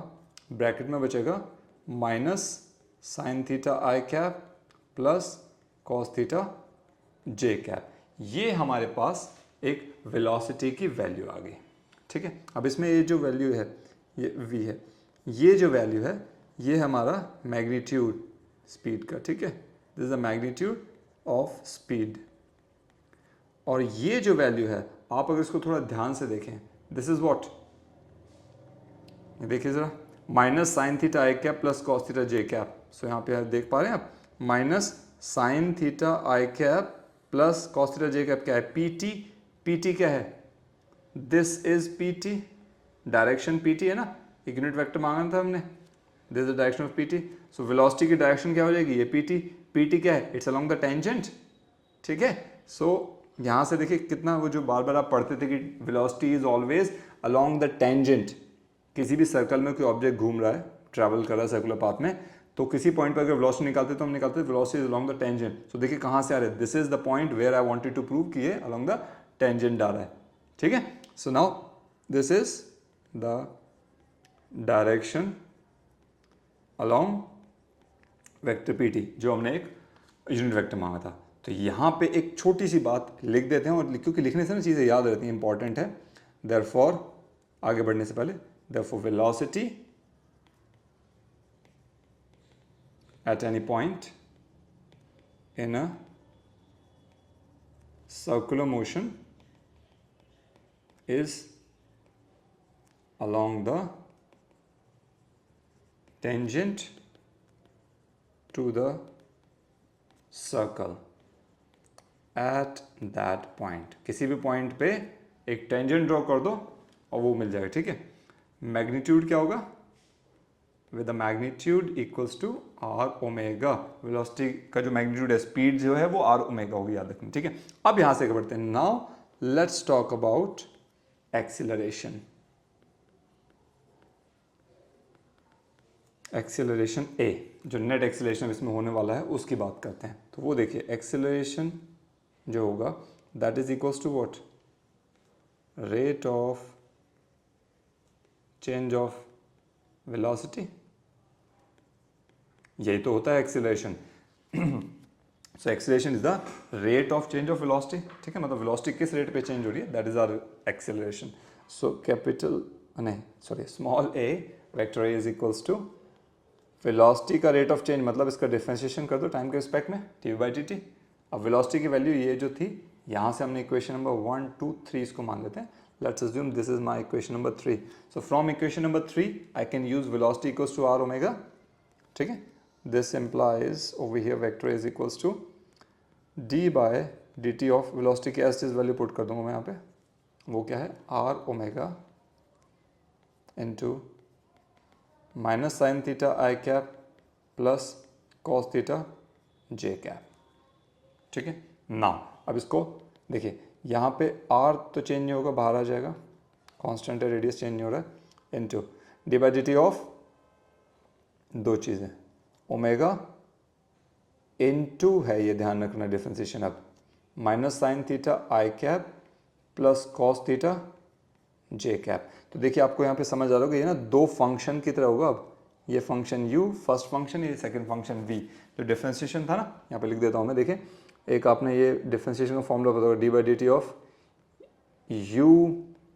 bracket में बचेगा माइनस साइन थीटा आई कैप प्लस कॉस थीटा जे कैप. ये हमारे पास एक वेलोसिटी की वैल्यू आ गई, ठीक है. अब इसमें ये जो वैल्यू है ये v है, ये जो वैल्यू है ये हमारा मैग्नीट्यूड स्पीड का, ठीक है. This is the magnitude of speed. और ये जो वैल्यू है आप अगर इसको थोड़ा ध्यान से देखें, दिस इज व्हाट, देखिए जरा, माइनस साइन थीटा आई कैप प्लस कॉस थीटा जे कैप. सो यहाँ पे देख पा रहे हैं आप, माइनस साइन थीटा आई कैप प्लस कॉस थीटा जे कैप क्या है, पी टी. पी टी क्या है, this is P T, direction P T है ना, एक यूनिट वेक्टर मांगा था हमने, this is the direction of P T. So velocity की डायरेक्शन क्या हो जाएगी, ये पी टी. पी टी क्या है, इट्स अलोंग द टेंजेंट, ठीक है. सो यहाँ से देखिए कितना, वो जो बार बार आप पढ़ते थे कि velocity is always along the tangent. किसी भी सर्कल में कोई ऑब्जेक्ट घूम रहा है, ट्रैवल कर रहा है सर्कुलर पाथ में, तो किसी पॉइंट पर अगर वेलोसिटी निकालते तो हम निकालते velocity is along the tangent. So देखिए कहाँ से आ रहा है, this is the point where I wanted to prove कि ये अलोंग द टेंजेंट आ रहा है, ठीक है. So now this is the direction along vector P T, जो हमने एक यूनिट वेक्टर मांगा था. तो यहाँ पे एक छोटी सी बात लिख देते हैं, और क्योंकि लिखने से ना चीज़ें याद रहती हैं, इंपॉर्टेंट है. देयरफॉर आगे बढ़ने से पहले, therefore velocity at any point in a circular motion is along the tangent to the circle at that point. किसी भी पॉइंट पे एक टेंजेंट ड्रॉ कर दो और वो मिल जाएगा, ठीक है. मैग्नीट्यूड क्या होगा, with the magnitude equals to are omega. Velocity का जो मैग्नीट्यूड है, स्पीड जो है वो आर ओमेगा होगी, याद रखना, ठीक है. अब यहां से बढ़ते हैं. Now let's talk about acceleration. Acceleration A, जो नेट एक्सीलरेशन इसमें होने वाला है उसकी बात करते हैं. तो वो देखिए एक्सीलरेशन जो होगा that is equals to what, rate of change of velocity. यही तो होता है acceleration. So acceleration is the rate of change of velocity, ठीक है. मतलब वेलोसिटी किस रेट पे चेंज हो रही है, that is our acceleration. So capital नहीं sorry small a vector a is equals to velocity का रेट ऑफ चेंज, मतलब इसका डिफरेंशिएशन कर दो टाइम के रिस्पेक्ट में dv/dt। अब वेलोसिटी की वैल्यू ये जो थी, यहाँ से हमने इक्वेशन नंबर 1 2 3 इसको मान लेते हैं। Let's assume this is my equation number 3। So from equation number 3 I can use velocity equals to r omega. ठीक है, this implies over here vector is equals to d/dt of velocity की as is value put कर दूंगा मैं यहाँ पे, वो क्या है r omega into minus sine theta आई कैप प्लस कॉस थीटा जे कैप। ठीक है, नाउ अब इसको देखिए, यहाँ पे r तो चेंज नहीं होगा, बाहर आ जाएगा, कांस्टेंट है, रेडियस चेंज नहीं हो रहा है, इनटू d/dt ऑफ दो चीज़ें ओमेगा इनटू है, ये ध्यान रखना डिफरेंशिएशन, अब माइनस साइन थीटा आई कैप प्लस कॉस थीटा जे कैप। तो देखिए आपको यहाँ पे समझ आ रहा होगा, ये ना दो फंक्शन की तरह होगा। अब ये फंक्शन u फर्स्ट फंक्शन, ये सेकंड फंक्शन v। जो डिफरेंशिएशन था ना, यहाँ पे लिख देता हूँ मैं, देखिए एक आपने ये डिफरेंशिएशन का फॉर्मूला पता होगा, d/dt of u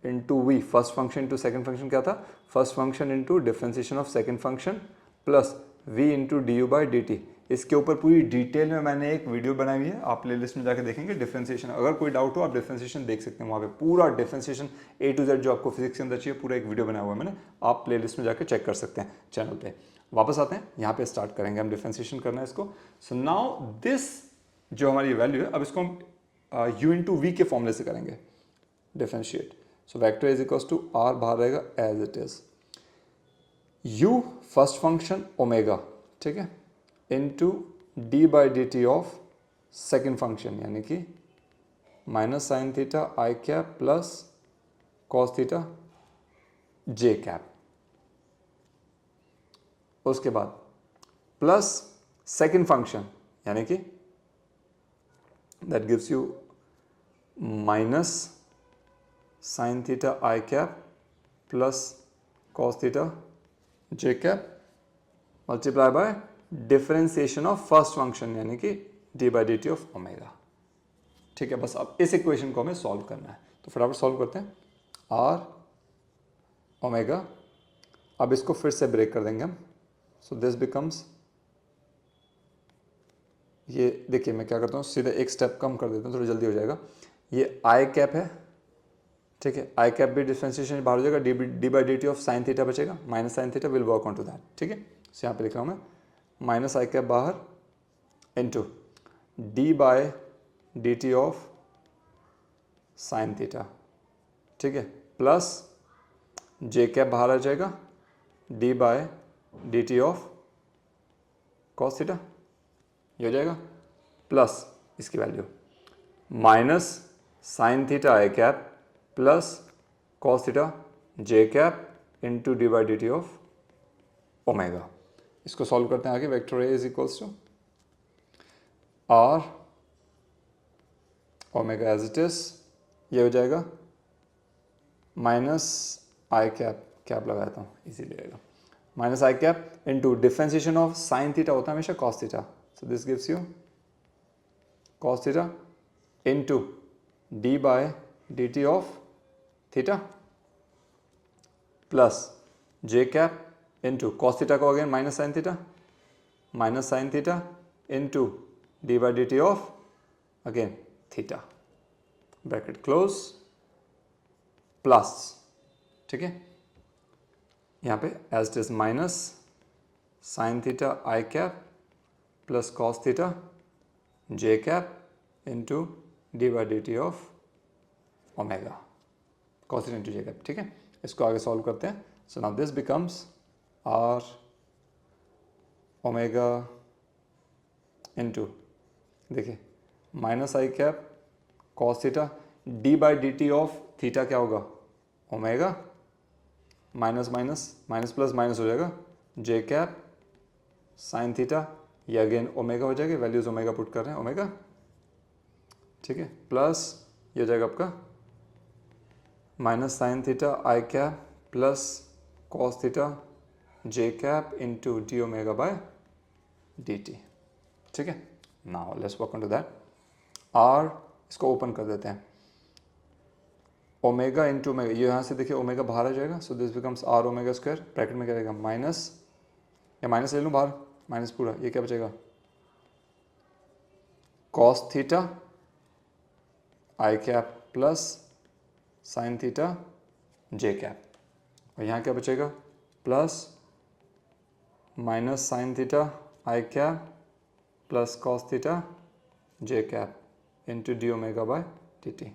into v, first function into second function क्या था, first function into differentiation of second function plus v into du/dt। इसके ऊपर पूरी डिटेल में मैंने एक वीडियो बनाई हुई है, आप प्लेलिस्ट में जाकर देखेंगे डिफरेंशिएशन। अगर कोई डाउट हो आप डिफरेंशिएशन देख सकते हैं, वहाँ पे पूरा डिफरेंशिएशन A to Z जो आपको फिजिक्स के अंदर चाहिए, पूरा एक वीडियो बनाया हुआ है मैंने, आप प्लेलिस्ट में जाकर चेक कर सकते हैं चैनल पे। वापस आते हैं, यहाँ पे स्टार्ट करेंगे हम डिफरेंशिएशन करना है इसको। सो नाउ दिस जो हमारी वैल्यू है, अब इसको हम u इंटू वी के फॉर्मूले से करेंगे differentiate. So vector is equals to r बाहर रहेगा as it is, u first function omega, ठीक है, into d/dt of second function, यानी कि माइनस साइन थीटा आई कैप प्लस कॉस थीटा जे कैप। उसके बाद प्लस सेकेंड फंक्शन, यानी कि that gives you minus sine theta I cap plus cos theta J cap multiply by differentiation of first function, यानी कि d/dt of omega. ठीक है, बस अब इस इक्वेशन को हमें सॉल्व करना है, तो फटाफट सॉल्व करते हैं। r ओमेगा, अब इसको फिर से ब्रेक कर देंगे हम। सो दिस बिकम्स, ये देखिए मैं क्या करता हूँ, सीधे एक स्टेप कम कर देता हूँ, थोड़ी जल्दी हो जाएगा। ये आई कैप है, ठीक है, आई कैप भी डिफरेंशिएशन बाहर हो जाएगा, d/dt ऑफ साइन थीटा बचेगा, minus sine theta will work on to that. ठीक है, तो यहाँ पे लिख रहा हूँ मैं माइनस आई कैप बाहर into d/dt of sine theta, ठीक है, प्लस जे कैप बाहर आ जाएगा, d/dt ऑफ कॉस थीटा, ये हो जाएगा, प्लस इसकी value minus sine theta I cap plus cos theta J cap into d/dt of omega. इसको सॉल्व करते हैं आगे। Vector a is equals to r omega as it is, ये हो जाएगा माइनस आई कैप, कैप लगाता हूँ इजी रहेगा, minus I cap into differentiation of sine theta होता है हमेशा cos theta, so this gives you cos theta into d/dt of theta plus J cap into cos theta को again minus sine theta into d/dt of again theta, bracket close, plus, ठीक है, यहाँ पे as it is minus sine theta I cap plus cos theta J cap into d/dt of omega, cos theta into J cap. ठीक है, इसको आगे solve करते हैं। So now this becomes r omega into, देखिए minus I cap cos theta, d/dt of theta क्या होगा omega, minus minus minus plus minus हो जाएगा, जे कैप साइन थीटा, ये अगेन ओमेगा हो जाएगा, वैल्यूज ओमेगा पुट कर रहे हैं ओमेगा, ठीक है, प्लस ये हो जाएगा आपका minus sine theta I cap plus cos theta J cap into d omega by D T. ठीक है, now let's work on to that. R इसको ओपन कर देते हैं, ओमेगा इंटू ओमेगा, ये यहाँ से देखिए ओमेगा बाहर आ जाएगा, so this becomes r omega square, bracket में क्या रहेगा माइनस, या माइनस ले लूँ बाहर, माइनस पूरा, ये क्या बचेगा कॉस थीटा आई कैप प्लस साइन थीटा जे कैप, और यहाँ क्या बचेगा प्लस माइनस साइन थीटा आई कैप प्लस कॉस थीटा जे cap into d omega bye T T.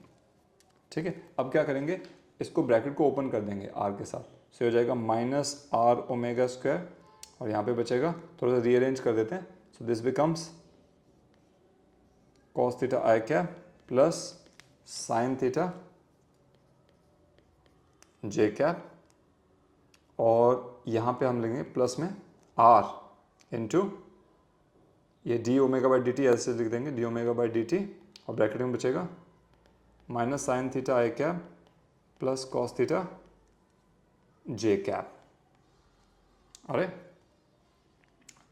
ठीक है, अब क्या करेंगे, इसको ब्रैकेट को ओपन कर देंगे आर के साथ, सो हो जाएगा माइनस आर ओमेगा स्क्वायर, और यहाँ पे बचेगा, थोड़ा सा रीअरेंज कर देते हैं, so this becomes cos theta I cap plus sine theta J cap, और यहाँ पे हम लेंगे प्लस में आर इंटू ये D omega by D t, ऐसे लिख देंगे d omega by D t, और ब्रैकेट में बचेगा माइनस साइन थीटा आई कैप प्लस कॉस थीटा जे कैप। अरे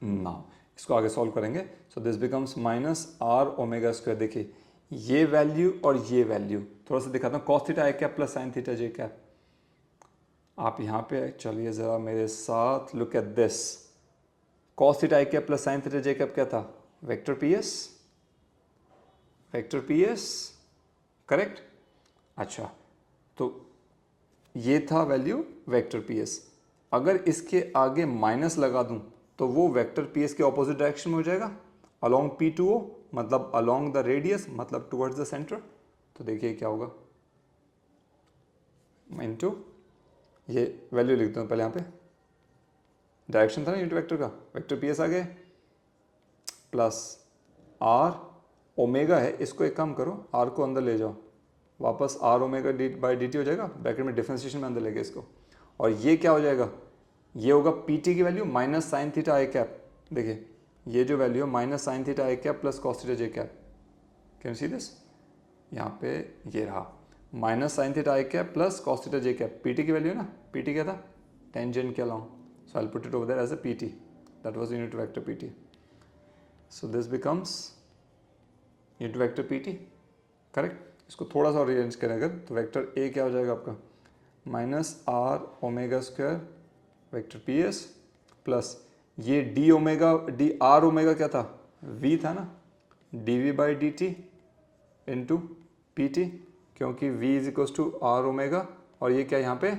नाउ इसको आगे सॉल्व करेंगे, so this becomes minus are omega square, देखिए ये वैल्यू और ये वैल्यू थोड़ा सा दिखाता हूँ, कॉस थीटा आई कैप प्लस साइन थीटा जे कैप, आप यहाँ पे चलिए ज़रा मेरे साथ, look at this, cos theta I cap plus sine theta J cap क्या था, vector P S, vector P S, correct. अच्छा, तो ये था वैल्यू वेक्टर पी एस, अगर इसके आगे माइनस लगा दूं तो वो वेक्टर पी एस के ऑपोजिट डायरेक्शन में हो जाएगा, अलोंग पी टू ओ, मतलब अलोंग द रेडियस, मतलब टुवर्ड्स द सेंटर। तो देखिए क्या होगा, इनटू ये वैल्यू लिखता हूँ पहले, यहाँ पे डायरेक्शन था ना यूनिट वेक्टर का, वेक्टर पी एस आ गए प्लस आर ओमेगा है, इसको एक काम करो आर को अंदर ले जाओ, वापस r omega d by D t हो जाएगा, ब्रैकेट में डिफरेंशिएशन में अंदर लेंगे इसको, और ये क्या हो जाएगा, ये होगा पी टी की वैल्यू माइनस साइन थीटा आई कैप, देखिए ये जो वैल्यू है minus sine theta I cap plus cos theta J cap, can see this, यहाँ पे ये रहा माइनस साइन थीटा आई कैप प्लस कॉस थीटा जे कैप, पी टी की वैल्यू है ना, पी टी क्या था टेंजेंट के along, so I'll put it over there as a PT, that was unit vector PT, so this becomes unit vector PT, correct। इसको थोड़ा सा rearrange करें अगर, तो वेक्टर ए क्या हो जाएगा आपका minus are omega square vector P S plus ये D omega D R omega क्या था वी था ना, D we by D T into P T, क्योंकि v is equals to are omega, और ये क्या यहाँ पे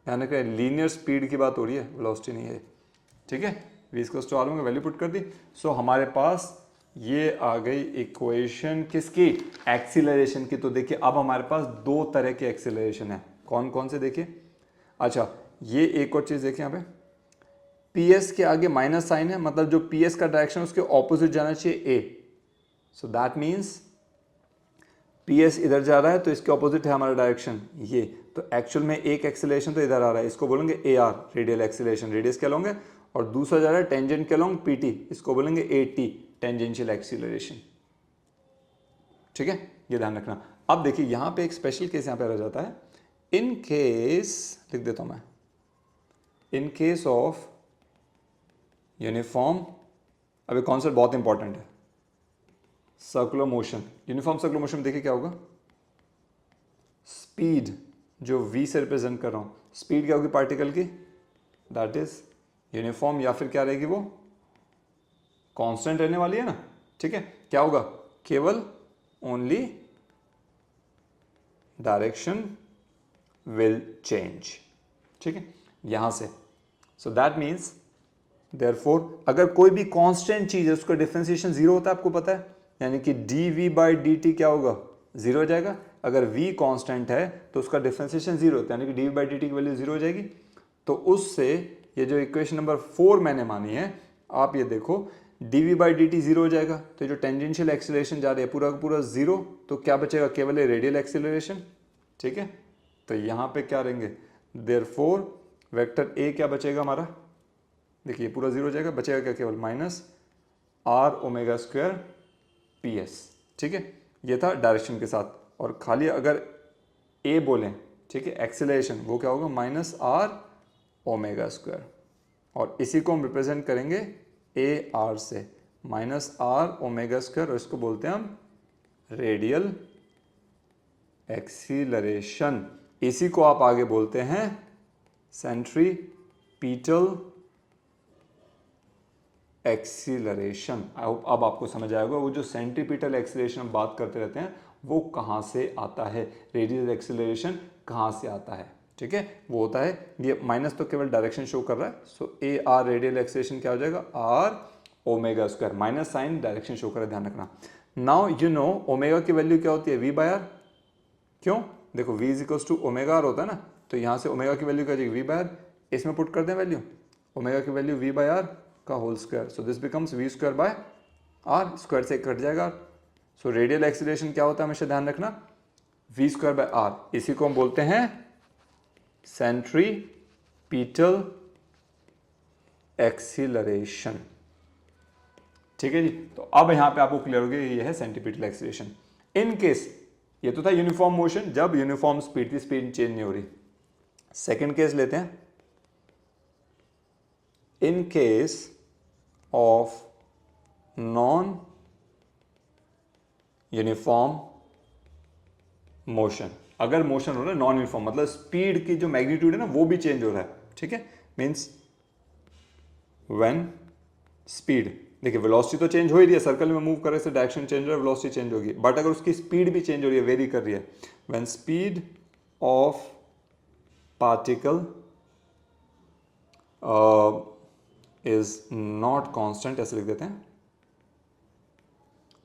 ध्यान रखें लीनियर स्पीड की बात हो रही है, वेलोसिटी नहीं है, ठीक है। v equals to are omega value put कर दी, सो हमारे पास ये आ गई इक्वेशन किसकी, एक्सीलरेशन की। तो देखिए अब हमारे पास दो तरह के एक्सीलरेशन है, कौन कौन से देखिए। अच्छा, ये एक और चीज़ देखिए यहाँ पे, पी एस के आगे माइनस साइन है, मतलब जो पी एस का डायरेक्शन उसके ऑपोजिट जाना चाहिए ए, so that means P S इधर जा रहा है तो इसके ऑपोजिट है हमारा डायरेक्शन ये, तो एक्चुअल में एक एक्सीलरेशन तो इधर आ रहा है, इसको बोलेंगे ए आर रेडियल एक्सीलरेशन, रेडियस के अलोंग है, और दूसरा जा रहा है टेंजेंट के अलोंग पी टी, इसको बोलेंगे ए टी टेंजेंशियल एक्सीलरेशन, ठीक है, ये ध्यान रखना। अब देखिए यहाँ पे एक स्पेशल केस यहाँ पे रह जाता है, इन केस लिख देता हूँ मैं, इन केस ऑफ यूनिफॉर्म, अब ये कॉन्सेप्ट बहुत इंपॉर्टेंट है, circular motion, uniform circular motion देखिए क्या होगा, स्पीड जो v से रिप्रेजेंट कर रहा हूँ, स्पीड क्या होगी पार्टिकल की, दैट इज यूनिफॉर्म, या फिर क्या रहेगी वो कांस्टेंट रहने वाली है ना, ठीक है। क्या होगा, केवल ओनली डायरेक्शन विल चेंज, ठीक है, यहां से। सो दैट मीन्स देयरफॉर अगर कोई भी कांस्टेंट चीज है उसका डिफरेंशिएशन जीरो होता है, आपको पता है, यानी कि d we by D t क्या होगा, जीरो हो जाएगा। अगर v कांस्टेंट है तो उसका डिफरेंशिएशन जीरो होता है, यानी कि d we by D t की वैल्यू जीरो हो जाएगी। तो उससे ये जो इक्वेशन नंबर 4 मैंने मानी है, आप ये देखो d we by D t zero हो जाएगा, तो जो टेंजेंशियल एक्सीलरेशन जा रही है पूरा का पूरा जीरो, तो क्या बचेगा, केवल ये रेडियल एक्सीलरेशन, ठीक है। तो यहाँ पे क्या रहेंगे, देयरफॉर वेक्टर ए क्या बचेगा हमारा, देखिए पूरा जीरो हो जाएगा, बचेगा क्या, केवल minus are omega square p s, ठीक है। ये था डायरेक्शन के साथ, और खाली अगर ए बोलें, ठीक है, एक्सीलरेशन वो क्या होगा, माइनस आर ओमेगा स्क्वायर, और इसी को हम रिप्रेजेंट करेंगे ए आर से, माइनस आर ओमेगा स्क्वायर, और इसको बोलते हैं हम रेडियल एक्सीलरेशन, इसी को आप आगे बोलते हैं सेंट्रीपिटल एक्सीलरेशन। आई होप अब आपको समझ आएगा वो जो सेंट्रीपिटल एक्सीलरेशन हम बात करते रहते हैं वो कहाँ से आता है, रेडियल एक्सीलरेशन कहाँ से आता है। ठीक है, वो होता है, ये माइनस तो केवल डायरेक्शन शो कर रहा है, so a r radial acceleration क्या हो जाएगा, r omega square, minus sign direction show कर रहा है, ध्यान रखना। नाउ यू नो ओमेगा की वैल्यू क्या होती है, वी बाय आर। क्यों, देखो v is equals to omega r होता है ना, तो यहाँ से ओमेगा की वैल्यू क्या जाएगी, वी बाय आर, इसमें पुट कर दें वैल्यू, ओमेगा की वैल्यू वी बाय आर का whole square, so this becomes v square by r, square से कट जाएगा। सो रेडियल एक्सीलरेशन क्या होता है, हमेशा ध्यान रखना, वी स्क्वायर बाय आर, इसी को हम बोलते हैं सेंट्रीपिटल एक्सीलरेशन। ठीक है जी, तो अब यहां पे आपको क्लियर हो गया ये है सेंट्रीपिटल एक्सीलरेशन। इन केस, ये तो था यूनिफॉर्म मोशन, जब यूनिफॉर्म स्पीड थी, स्पीड चेंज नहीं हो रही। सेकंड केस लेते हैं, इन case of non uniform motion, अगर मोशन हो रहा है नॉन यूनिफॉर्म, मतलब स्पीड की जो मैग्नीट्यूड है ना वो भी चेंज हो रहा है। ठीक है, मींस व्हेन स्पीड, देखिए वेलोसिटी तो चेंज हो ही रही है, सर्कल में मूव कर रहे से डायरेक्शन चेंज हो रहा है, वेलोसिटी चेंज होगी, बट अगर उसकी स्पीड भी चेंज हो रही है, वेरी कर रही है, when speed of particle is not constant, ऐसे लिख देते हैं,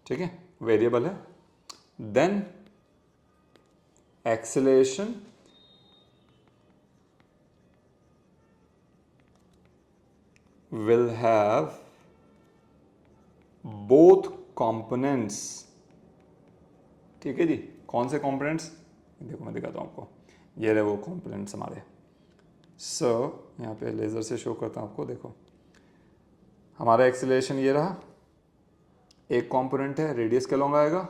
ठीक है, वेरिएबल है, then acceleration will have both components। ठीक है जी, कौन से components, देखो मैं दिखाता हूँ आपको, ये रहे वो components हमारे। सो यहाँ पे लेज़र से शो करता हूँ आपको, देखो हमारा एक्सेलरेशन ये रहा, एक कंपोनेंट है रेडियस के लॉन्ग आएगा,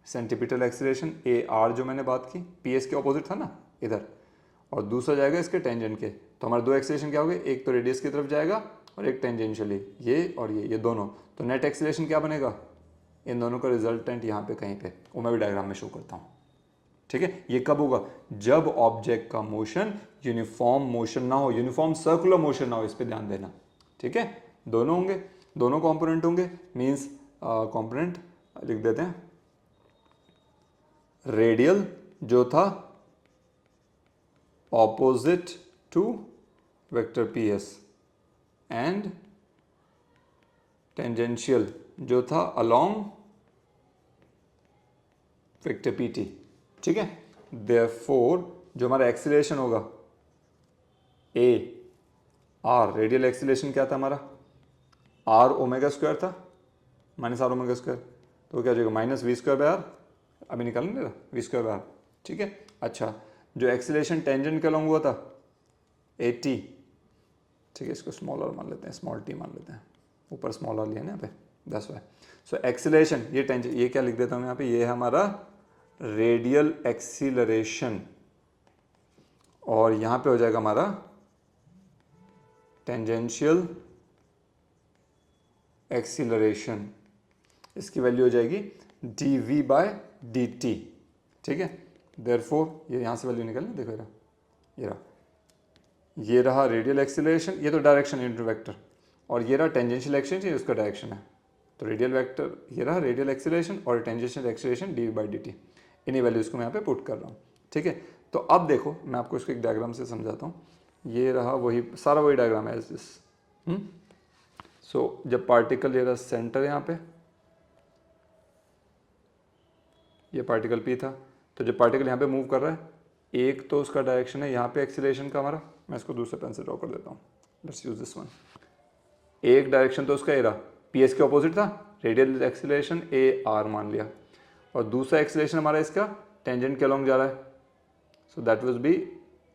सेंटीपिटल एक्सेलरेशन ए आर जो मैंने बात की, पी एस के ऑपोजिट था ना इधर, और दूसरा जाएगा इसके टेंजेंट के, तो हमारे दो एक्सेलरेशन क्या हो गए, एक तो रेडियस की तरफ जाएगा और एक टेंजेंशियली, ये और ये दोनों, तो नेट एक्सेलरेशन क्या बनेगा, इन दोनों का रिजल्टेंट यहाँ पे कहीं पे, वो मैं भी डायग्राम में शो करता हूँ। ठीक है, ये कब होगा, जब ऑब्जेक्ट का मोशन यूनिफॉर्म मोशन ना हो, यूनिफॉर्म सर्कुलर मोशन ना हो, इस पर ध्यान देना। ठीक है, दोनों होंगे, दोनों कॉम्पोनेंट होंगे, मीन्स कॉम्पोनेंट लिख देते हैं, रेडियल जो था opposite to vector P s, and tangential जो था अलोंग वेक्टर पी टी। ठीक है, देयरफॉर जो हमारा एक्सीलरेशन होगा ए आर, रेडियल एक्सीलरेशन क्या था हमारा, आर ओमेगा स्क्वायर था, माइनस आर ओमेगा स्क्वायर, तो क्या हो जाएगा, minus v square by r, अभी निकालेंगे ना, वी स्क्वायर बाय आर। ठीक है, अच्छा जो एक्सीलरेशन टेंजेंट के अलॉन्ग हुआ था ए टी, ठीक है, इसको स्मॉल आर मान लेते हैं, स्मॉल टी मान लेते हैं, ऊपर स्मॉल आर लिया ना यहाँ पे, दस है। सो एक्सीलरेशन ये टेंजेंट, ये क्या लिख देता हूँ यहाँ पे, ये है हमारा रेडियल एक्सीलरेशन, और यहाँ पे हो जाएगा हमारा टेंजेंशियल एक्सीलरेशन, इसकी वैल्यू हो जाएगी d we by D T. ठीक है, देयरफॉर ये यहाँ से वैल्यू निकलना, देखो ये रहा रेडियल एक्सीलरेशन, ये तो डायरेक्शन इनटू वेक्टर, और ये रहा टेंजेंशियल एक्सीलरेशन, ये उसका डायरेक्शन है, तो रेडियल वेक्टर ये रहा रेडियल एक्सीलरेशन, और tangential acceleration D we by D T, इन्हीं वैल्यूज़ को मैं यहाँ पे पुट कर रहा हूँ। ठीक है, तो अब देखो मैं आपको इसको एक डायग्राम से समझाता हूँ, ये रहा वही सारा वही डायग्राम है एज दिस। सो जब पार्टिकल ये रहा सेंटर यहाँ पे, ये पार्टिकल पी था, तो जब पार्टिकल यहाँ पे मूव कर रहा है, एक तो उसका डायरेक्शन है यहाँ पे एक्सीलरेशन का हमारा, मैं इसको दूसरे पेन से ड्रॉ कर देता हूँ, लेट्स यूज दिस वन, एक डायरेक्शन तो उसका ए रहा, पी एस के ऑपोजिट था, रेडियल एक्सीलरेशन ए आर मान लिया, और दूसरा एक्सीलरेशन हमारा इसका टेंजेंट के अलॉन्ग जा रहा है, so that will be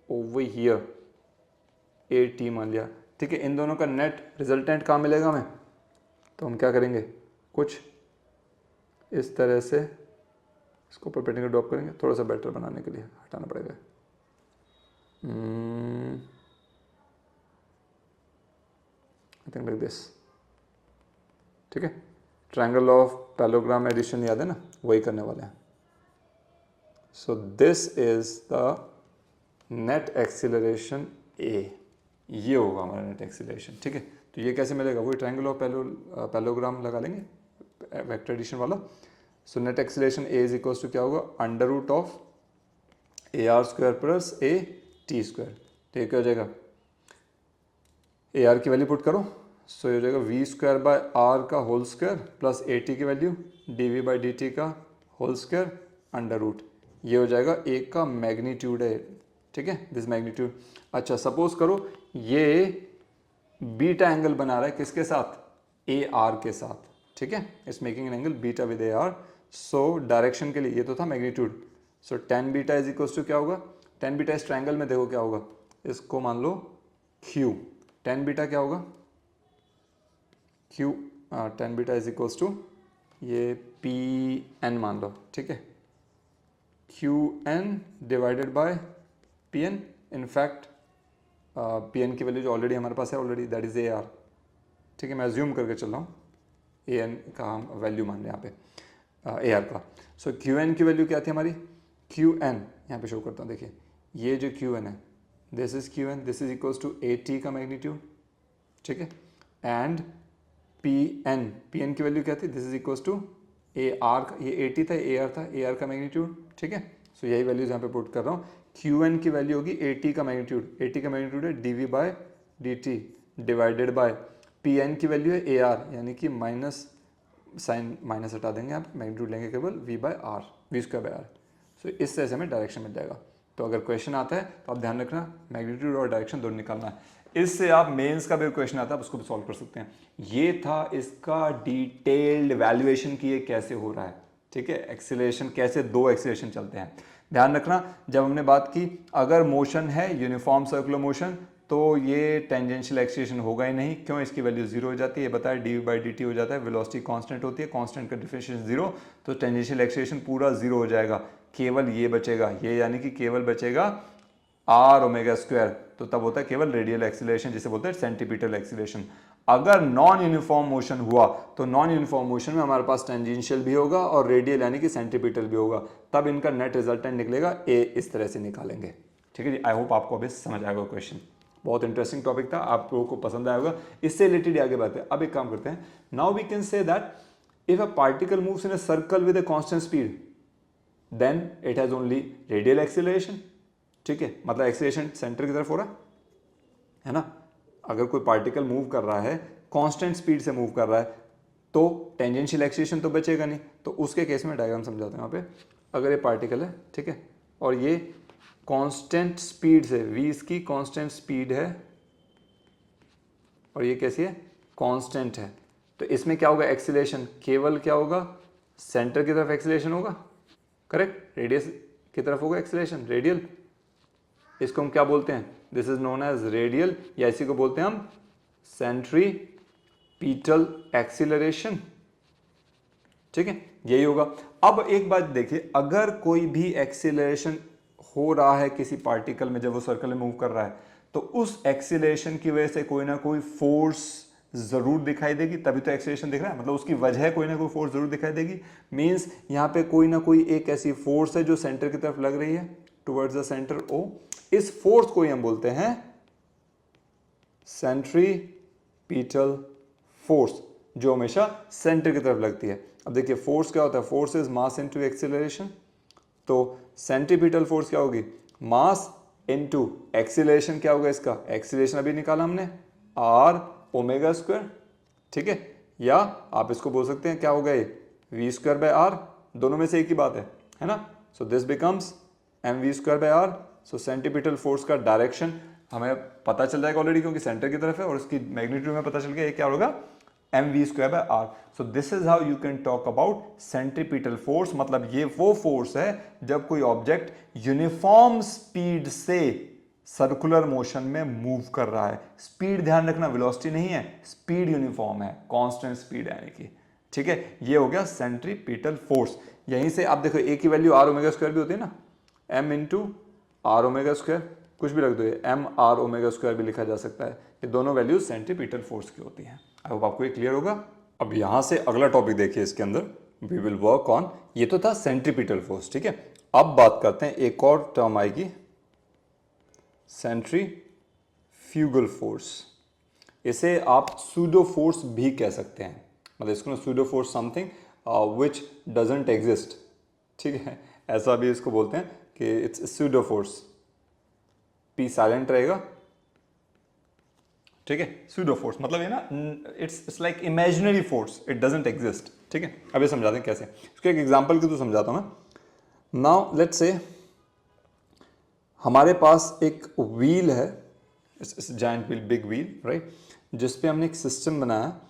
over here A T मान लिया। ठीक है, इन दोनों का नेट रिजल्टेंट कहाँ मिलेगा हमें, तो हम क्या करेंगे, कुछ इस तरह से इसको परपेंडिकुलर ड्रॉप करेंगे, थोड़ा सा बेटर बनाने के लिए हटाना पड़ेगा, आई थिंक लाइक दिस। ठीक है, ट्रायंगल ऑफ पैलोग्राम एडिशन याद है ना, वही करने वाले हैं। So this is the net acceleration A, ये होगा हमारा नेट एक्सीलरेशन, ठीक है। तो ये कैसे मिलेगा, वही ट्रायंगल ऑफ पैरेललोग्राम लगा लेंगे वेक्टर एडिशन वाला। So net acceleration a is equals to क्या होगा, under root of a r square plus A t square. तो ये क्या हो जाएगा, ए आर की वैल्यू पुट करो, सो ये हो जाएगा वी स्क्वायर बाय आर का होल स्क्वायर प्लस ए टी की value d we by D t का होल स्क्वायर अंडर रूट, ये हो जाएगा ए का मैग्नीट्यूड है, ठीक है, दिस मैग्नीट्यूड। अच्छा सपोज करो ये बीटा एंगल बना रहा है किसके साथ, ए आर के साथ, ठीक है, it's making an angle beta with A R. So direction के लिए ये तो था magnitude, so tan beta is equals to क्या होगा, टेन बीटा इस ट्रायंगल में देखो क्या होगा, इसको मान लो क्यू, टेन बीटा क्या होगा Q, tan beta is equals to ये पी एन मान लो, ठीक है, Q N divided by P N. In fact P N की वैल्यू जो ऑलरेडी हमारे पास है already, that is A R, ठीक है, मैं अज्यूम करके चल रहा हूँ ए एन का हम वैल्यू मान रहे हैं यहाँ पे ए आर का। सो क्यू एन की वैल्यू क्या थी हमारी, क्यू एन यहाँ पे शो करता हूँ, देखिए ये जो क्यू एन है this is Q N, this is equals to A T का मैग्नीट्यूड, ठीक है, एंड पी एन की वैल्यू क्या थी, this is equals to A R का, ये ए टी था ए आर था, ए आर का मैग्नीट्यूड, ठीक है। सो यही वैल्यूज यहाँ पे पुट कर रहा हूँ, क्यू एन की वैल्यू होगी ए टी का मैग्नीट्यूड, ए टी का मैग्नीट्यूड है D we by D T divided by P N की वैल्यू है ए आर, यानी कि माइनस साइन माइनस हटा देंगे आप, मैग्नीट्यूड लेंगे केवल v by r, v square by are. So इस तरह से हमें डायरेक्शन मिल जाएगा। तो अगर क्वेश्चन आता है तो आप ध्यान रखना मैग्नीट्यूड और डायरेक्शन दोनों निकालना है। इससे आप मेंस का भी क्वेश्चन आता है उसको भी सॉल्व कर सकते हैं। ये था इसका डिटेल्ड वैल्यूएशन की ये कैसे हो रहा है, ठीक है, एक्सीलरेशन कैसे दो एक्सीलरेशन चलते हैं। ध्यान रखना जब हमने बात की अगर मोशन है यूनिफॉर्म सर्कुलर मोशन तो ये टेंजेंशियल एक्सीलरेशन होगा ही नहीं, क्यों, इसकी वैल्यू जीरो हो जाती है, बताया डी बाई डी टी हो जाता है, वेलोसिटी कांस्टेंट होती है, कांस्टेंट का डिफरेंशिएशन जीरो, तो टेंजेंशियल एक्सीलरेशन पूरा जीरो हो जाएगा, केवल ये बचेगा, ये यानी कि केवल बचेगा आर ओमेगा स्क्वायर, तो तब होता है केवल रेडियल एक्सीलरेशन जिसे बोलते हैं सेंटीपीटल एक्सीलरेशन। अगर नॉन यूनिफॉर्म मोशन हुआ तो नॉन यूनिफॉर्म मोशन में हमारे पास टेंजेंशियल भी होगा और रेडियल यानी कि सेंटीपीटल भी होगा, तब इनका नेट रिजल्टेंट निकलेगा ए, इस तरह से निकालेंगे, ठीक है जी। आई होप आपको अभी समझ आएगा क्वेश्चन, बहुत इंटरेस्टिंग टॉपिक था, आप लोगों को पसंद आएगा, इससे रिलेटेड आगे बात है। अब एक काम करते हैं, now we can say that if a particle moves in a circle with a constant speed then it has only radial acceleration, ठीक है, मतलब एक्सीलरेशन सेंटर की तरफ हो रहा है ना। अगर कोई पार्टिकल मूव कर रहा है कांस्टेंट स्पीड से मूव कर रहा है तो टेंजेंशियल एक्सीलरेशन तो बचेगा नहीं, तो उसके केस में डायग्राम समझाते हैं। यहाँ पे अगर ये पार्टिकल है, ठीक है, और ये कांस्टेंट स्पीड से, v इसकी कांस्टेंट स्पीड है और ये कैसी है, कांस्टेंट है, तो इसमें क्या होगा, एक्सीलरेशन केवल क्या होगा, सेंटर की तरफ एक्सीलरेशन होगा, करेक्ट, रेडियस की तरफ होगा एक्सीलरेशन, रेडियल, इसको हम क्या बोलते हैं, this is known as radial, या इसी को बोलते हैं हम सेंट्रीपीटल एक्सीलरेशन, ठीक है, यही होगा। अब एक बात देखिए, अगर कोई भी एक्सीलरेशन हो रहा है किसी पार्टिकल में जब वो सर्कल में मूव कर रहा है तो उस एक्सीलरेशन की वजह से कोई ना कोई फोर्स जरूर दिखाई देगी, तभी तो एक्सीलरेशन दिख रहा है, मतलब उसकी वजह कोई ना कोई फोर्स जरूर दिखाई देगी। मींस यहाँ पे कोई ना कोई एक ऐसी फोर्स है जो सेंटर की तरफ लग रही है टुवर्ड्स द सेंटर ओ, इस फोर्स को ही हम बोलते हैं सेंट्रीपीटल फोर्स, जो हमेशा सेंटर की तरफ लगती है। अब देखिए फोर्स क्या होता है, force is mass into acceleration, तो सेंट्रीपीटल फोर्स क्या होगी, मास इनटू एक्सीलरेशन, क्या होगा इसका, एक्सीलरेशन अभी निकाला हमने आर ओमेगा स्क्वायर, ठीक है, या आप इसको बोल सकते हैं क्या होगा ये वी स्क्वायर बाय आर, दोनों में से एक ही बात है ना। So this becomes M we square by are. So centripetal force का डायरेक्शन हमें पता चल जाएगा ऑलरेडी क्योंकि सेंटर की तरफ है, और इसकी मैग्नीट्यूड में पता चल गया ये क्या होगा M we square by are. So this is how you can talk about centripetal force, मतलब ये वो फोर्स है जब कोई ऑब्जेक्ट यूनिफॉर्म स्पीड से सर्कुलर मोशन में मूव कर रहा है। स्पीड ध्यान रखना वेलोसिटी नहीं है, स्पीड यूनिफॉर्म है, कांस्टेंट स्पीड यानी कि, ठीक है, ये हो गया सेंट्रीपीटल फोर्स। यहीं से आप देखो ए की वैल्यू आर ओमेगा स्क्वायर भी होती है ना, M into R omega square, कुछ भी रख दो, एम आर ओमेगा स्क्वायर भी लिखा जा सकता है, ये दोनों वैल्यूज सेंट्रीपीटल फोर्स की होती हैं। आई होप आपको ये क्लियर होगा। अब यहाँ से अगला टॉपिक देखिए, इसके अंदर वी विल वर्क ऑन, ये तो था सेंट्रीपीटल फोर्स, ठीक है, अब बात करते हैं, एक और टर्म आएगी सेंट्रीफ्यूगल फोर्स। इसे आप सूडो फोर्स भी कह सकते हैं, मतलब इसको ना pseudo force something which doesn't exist, ठीक है, ऐसा भी इसको बोलते हैं कि it's pseudo force. P silent रहेगा, ठीक है। सूडो फोर्स मतलब ये ना it's like imaginary force, it doesn't exist, ठीक है। अभी समझाते हैं कैसे, इसको एक एग्जांपल के थ्रू समझाता हूं मैं। नाउ लेट्स से हमारे पास एक व्हील है, giant wheel, big wheel, right, जिस पे हमने एक सिस्टम बनाया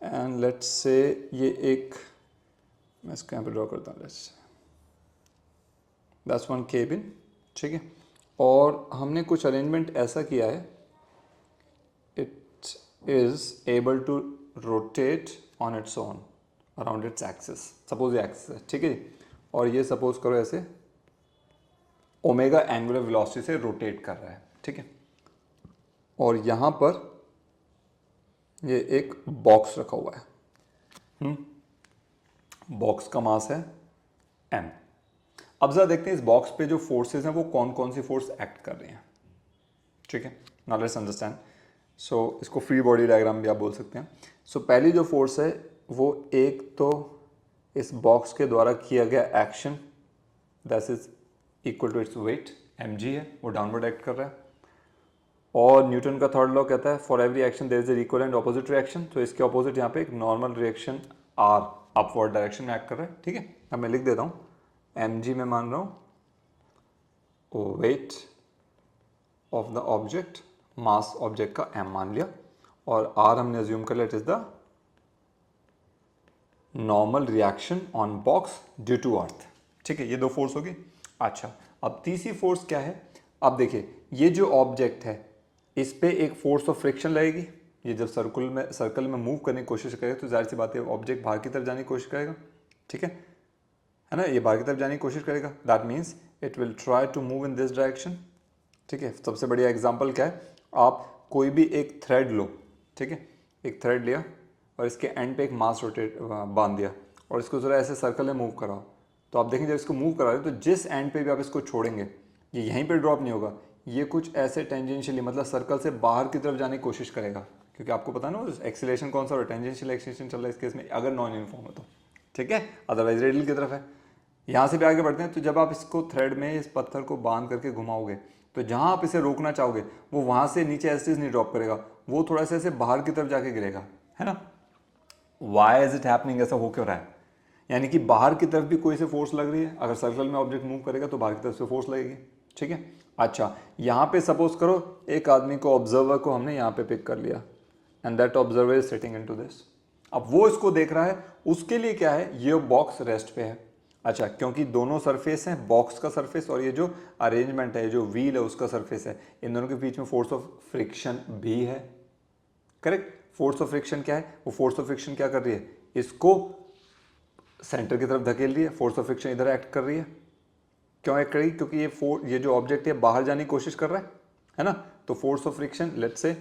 एंड लेट्स से ये एक, मैं इसको यहाँ पे ड्रॉ करता हूँ, लेट्स दैट्स वन केबिन, ठीक है। और हमने कुछ अरेंजमेंट ऐसा किया है, it is able to rotate on its own around its axis, suppose ये एक्सिस है, ठीक है। और ये सपोज करो ऐसे ओमेगा एंगुलर वेलोसिटी से रोटेट कर रहा है, ठीक है। और यहाँ पर ये एक बॉक्स रखा हुआ है, बॉक्स का मास है m। अब जरा देखते हैं इस बॉक्स पे जो फोर्सेस हैं वो कौन कौन सी फोर्स एक्ट कर रही हैं, ठीक है। Now let's understand. सो इसको फ्री बॉडी डायग्राम भी आप बोल सकते हैं। सो पहली जो फोर्स है वो एक तो इस बॉक्स के द्वारा किया गया action, that is equal to its weight mg है, वो डाउनवर्ड एक्ट कर रहा है। और न्यूटन का थर्ड लॉ कहता है for every action there is a equal and opposite reaction, तो इसके ऑपोजिट यहाँ पे एक normal reaction r upward direction में एक्ट कर रहा है, ठीक है। अब मैं लिख देता हूँ, mg में मान रहा हूँ weight of the object, mass object का m मान लिया, और r हमने अज्यूम कर लिया it is the normal reaction on box due to earth, ठीक है। ये दो फोर्स होगी। अच्छा, अब तीसरी फोर्स क्या है, अब देखिए ये जो ऑब्जेक्ट है इस पे एक फोर्स ऑफ फ्रिक्शन लगेगी, ये जब सर्कल में मूव करने की कोशिश करेगा तो जाहिर सी बात है ऑब्जेक्ट बाहर की तरफ जाने की कोशिश करेगा, ठीक है ना, ये बाहर की तरफ जाने की कोशिश करेगा, that means it will try to move in this direction, ठीक है। सबसे बढ़िया एग्जाम्पल क्या है, आप कोई भी एक थ्रेड लो, ठीक है, एक थ्रेड लिया और इसके एंड पे एक मास रोटेट बांध दिया और इसको जरा ऐसे सर्कल में मूव कराओ, तो आप देखेंगे जब इसको मूव करा रहे हो तो जिस एंड पे भी आप इसको छोड़ेंगे ये यहीं पे ड्रॉप नहीं होगा, ये कुछ ऐसे टेंजेंशियली मतलब सर्कल से बाहर की तरफ जाने की कोशिश करेगा, क्योंकि आपको पता ना एक्सीलरेशन कौन सा हो रहा है, टेंजेंशियल एक्सीलरेशन चल रहा है इस केस में, अगर नॉन यूनिफॉर्म है तो, ठीक है, अदरवाइज रेडियल की तरफ है। यहाँ से भी आगे बढ़ते हैं, तो जब आप इसको थ्रेड में इस पत्थर को बांध करके घुमाओगे तो जहाँ आप इसे रोकना चाहोगे वो वहाँ से नीचे ऐसे नहीं ड्रॉप करेगा, वो थोड़ा सा ऐसे बाहर की तरफ जाके गिरेगा, है ना। वाई इज इट हैपनिंग, ऐसा हो क्यों रहा है, यानी कि बाहर की तरफ भी कोई से फोर्स लग रही है, अगर सर्कल में ऑब्जेक्ट मूव करेगा तो बाहर की तरफ से फोर्स लगेगी, ठीक है। अच्छा, यहाँ पे सपोज करो एक आदमी को, ऑब्जर्वर को हमने यहाँ पे पिक कर लिया and that observer is sitting into this, अब वो इसको देख रहा है, उसके लिए क्या है, ये बॉक्स रेस्ट पे है। अच्छा, क्योंकि दोनों सरफेस हैं, बॉक्स का सरफेस और ये जो अरेंजमेंट है, जो व्हील है उसका सरफेस है, इन दोनों के बीच में फोर्स ऑफ फ्रिक्शन भी है, करेक्ट। फोर्स ऑफ फ्रिक्शन क्या है, वो फोर्स ऑफ फ्रिक्शन क्या कर रही है, इसको सेंटर की तरफ धकेल रही है, फोर्स ऑफ फ्रिक्शन इधर एक्ट कर रही है, क्यों एक्ट कर रही है, क्योंकि ये जो ऑब्जेक्ट है बाहर जाने की कोशिश कर रहा है ना, तो force of friction let's say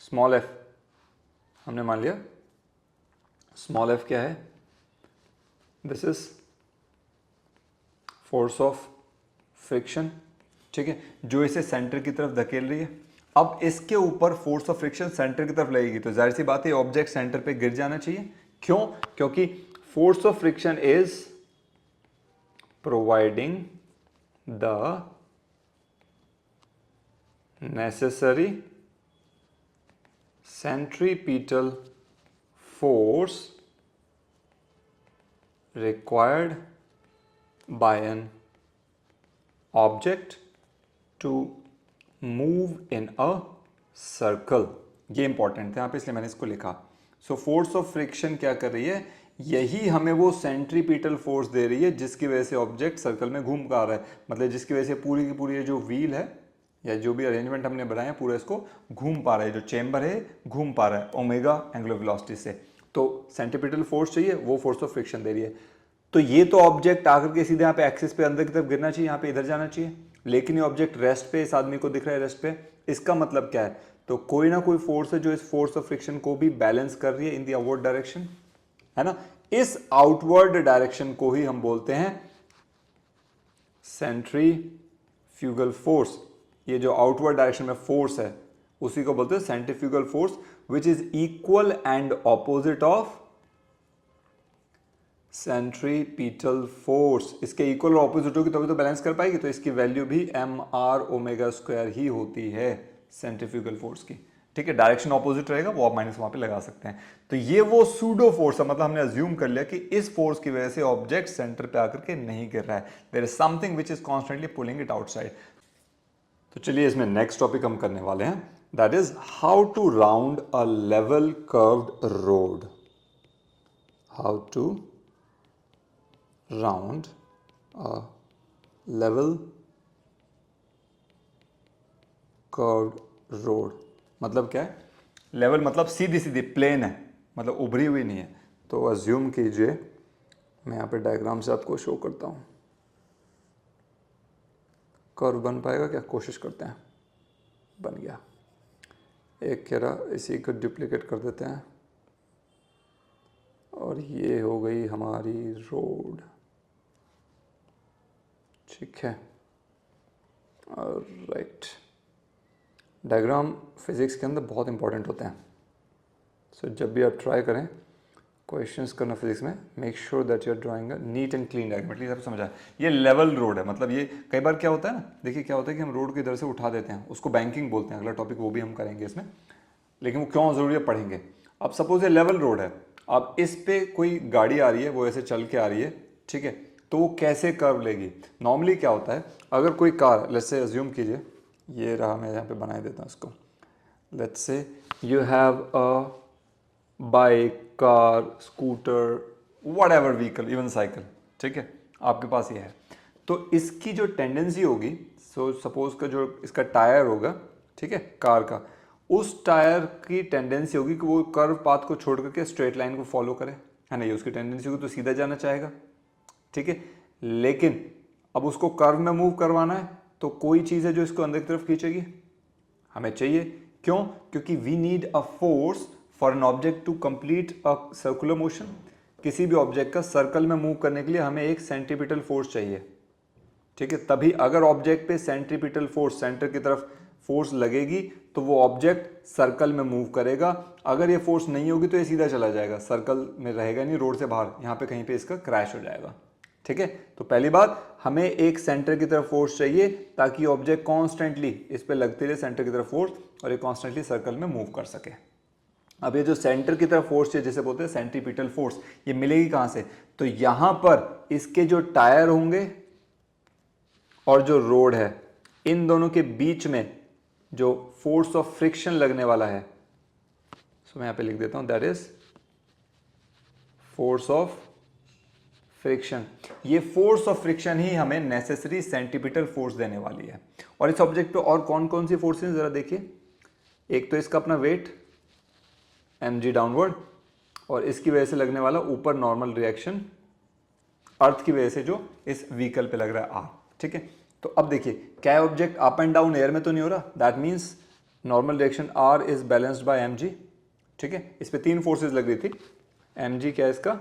small F हमने मान लिया, स्मॉल एफ क्या है, this is force of friction, ठीक है, जो इसे सेंटर की तरफ धकेल रही है। अब इसके ऊपर फोर्स ऑफ फ्रिक्शन सेंटर की तरफ लगेगी तो जाहिर सी बात है ऑब्जेक्ट सेंटर पे गिर जाना चाहिए, क्यों, क्योंकि force of friction is providing the necessary centripetal force required by an object to move in a circle, ये इंपॉर्टेंट था यहाँ पे इसलिए मैंने इसको लिखा। सो फोर्स ऑफ फ्रिक्शन क्या कर रही है, यही हमें वो सेंट्रीपिटल फोर्स दे रही है जिसकी वजह से ऑब्जेक्ट सर्कल में घूम कर आ रहा है, मतलब जिसकी वजह से पूरी की पूरी जो व्हील है या जो भी अरेंजमेंट हमने बनाया पूरा इसको घूम पा रहा है, जो चेंबर है घूम पा रहा है ओमेगा एंगुलर वेलोसिटी से, तो सेंट्रीपिटल फोर्स चाहिए, वो फोर्स ऑफ फ्रिक्शन दे रही है। तो ये तो ऑब्जेक्ट आकर के सीधे यहाँ पे एक्सिस पे अंदर की तरफ गिरना चाहिए, यहाँ पे इधर जाना चाहिए, लेकिन ये ऑब्जेक्ट रेस्ट पे, इस आदमी को दिख रहा है रेस्ट पे, इसका मतलब क्या है, तो कोई ना कोई फोर्स है जो इस फोर्स ऑफ फ्रिक्शन को भी बैलेंस कर रही है इन द आउटवर्ड डायरेक्शन, है ना। इस आउटवर्ड डायरेक्शन को ही हम बोलते हैं सेंट्रीफ्यूगल फोर्स, ये जो आउटवर्ड डायरेक्शन में फोर्स है उसी को बोलते हैं centrifugal force, which is equal and opposite of centripetal force. इसके इक्वल और ऑपोजिट होगी तभी तो बैलेंस कर पाएगी, तो इसकी वैल्यू भी mr⍵² ही होती है सेंट्रीफ्यूगल फोर्स की। ठीक है, डायरेक्शन ऑपोजिट रहेगा वो आप माइनस वहां पे लगा सकते हैं। तो ये वो सूडो फोर्स है, मतलब हमने अज्यूम कर लिया कि इस फोर्स की वजह से ऑब्जेक्ट सेंटर पे आकर के नहीं गिर रहा है, there is something which is constantly pulling it outside. तो चलिए इसमें नेक्स्ट टॉपिक हम करने वाले हैं, that is how to round a level curved road. How to round a level curved road. मतलब क्या है? लेवल मतलब सीधी सीधी प्लेन है, मतलब उभरी हुई नहीं है। तो अज्यूम कीजिए, मैं यहाँ पे डायग्राम से आपको शो करता हूँ। कर्व बन पाएगा क्या? कोशिश करते हैं। बन गया। एक घेरा इसी को डुप्लीकेट कर देते हैं और ये हो गई हमारी रोड। ठीक है, राइट। डायग्राम फिजिक्स के अंदर बहुत इंपॉर्टेंट होते हैं। सो जब भी आप ट्राई करें क्वेश्चंस करना फिजिक्स में, make sure that you are drawing a neat and clean diagram. At least आप समझा ये लेवल रोड है, मतलब ये कई बार क्या होता है ना, देखिए क्या होता है कि हम रोड को इधर से उठा देते हैं, उसको बैंकिंग बोलते हैं। अगला टॉपिक वो भी हम करेंगे इसमें, लेकिन वो क्यों जरूरी है पढ़ेंगे। अब सपोज ये लेवल रोड है, अब इस पे कोई गाड़ी आ रही है, वो ऐसे चल के आ रही है, ठीक है, तो वो कैसे कर्व लेगी? नॉर्मली क्या होता है, अगर कोई कार, लेट्स से अज्यूम कीजिए ये रहा, मैं यहाँ पे बना देता हूँ इसको। Let's say you have a bike, car, scooter, whatever vehicle, even cycle, ठीक है, आपके पास ये है। तो इसकी जो टेंडेंसी होगी, सो सपोज का जो इसका टायर होगा, ठीक है, कार का, उस टायर की टेंडेंसी होगी कि वो कर्व पाथ को छोड़ करके स्ट्रेट लाइन को फॉलो करे, है ना। ये उसकी टेंडेंसी होगी तो सीधा जाना चाहेगा, ठीक है। लेकिन अब उसको कर्व में मूव करवाना है तो कोई चीज़ है जो इसको अंदर की तरफ खींचेगी, हमें चाहिए। क्यों? क्योंकि we need a force for an object to complete a circular motion. किसी भी ऑब्जेक्ट का सर्कल में मूव करने के लिए हमें एक सेंट्रीपिटल फोर्स चाहिए, ठीक है। तभी अगर ऑब्जेक्ट पे सेंट्रीपिटल फोर्स, सेंटर की तरफ फोर्स लगेगी तो वो ऑब्जेक्ट सर्कल में मूव करेगा। अगर ये फोर्स नहीं होगी तो ये सीधा चला जाएगा, सर्कल में रहेगा नहीं, रोड से बाहर, यहाँ पे कहीं पे इसका क्रैश हो जाएगा, ठीक है। तो पहली बात, हमें एक सेंटर की तरफ फोर्स चाहिए ताकि ऑब्जेक्ट कॉन्स्टेंटली इस पे लगती रहे सेंटर की तरफ फोर्स, और ये कॉन्स्टेंटली सर्कल में मूव कर सके। अब ये जो सेंटर की तरफ फोर्स है, जिसे बोलते हैं सेंट्रीपिटल फोर्स, ये मिलेगी कहां से? तो यहां पर इसके जो टायर होंगे और जो रोड है, इन दोनों के बीच में जो फोर्स ऑफ फ्रिक्शन लगने वाला है, सो मैं यहां पे लिख देता हूं, that is force of friction. ये फोर्स ऑफ फ्रिक्शन ही हमें नेसेसरी सेंट्रीपिटल फोर्स देने वाली है। और इस ऑब्जेक्ट पे और कौन कौन सी फोर्सेस जरा देखिए। एक तो इसका अपना वेट mg डाउनवर्ड, और इसकी वजह से लगने वाला ऊपर नॉर्मल रिएक्शन अर्थ की वजह से जो इस व्हीकल पे लग रहा है r, ठीक है। तो अब देखिए, क्या object up and down air में तो नहीं हो रहा, that means normal reaction r is balanced bye mg, ठीक है। इस पे तीन फोर्सेस लग रही थी। mg क्या है इसका?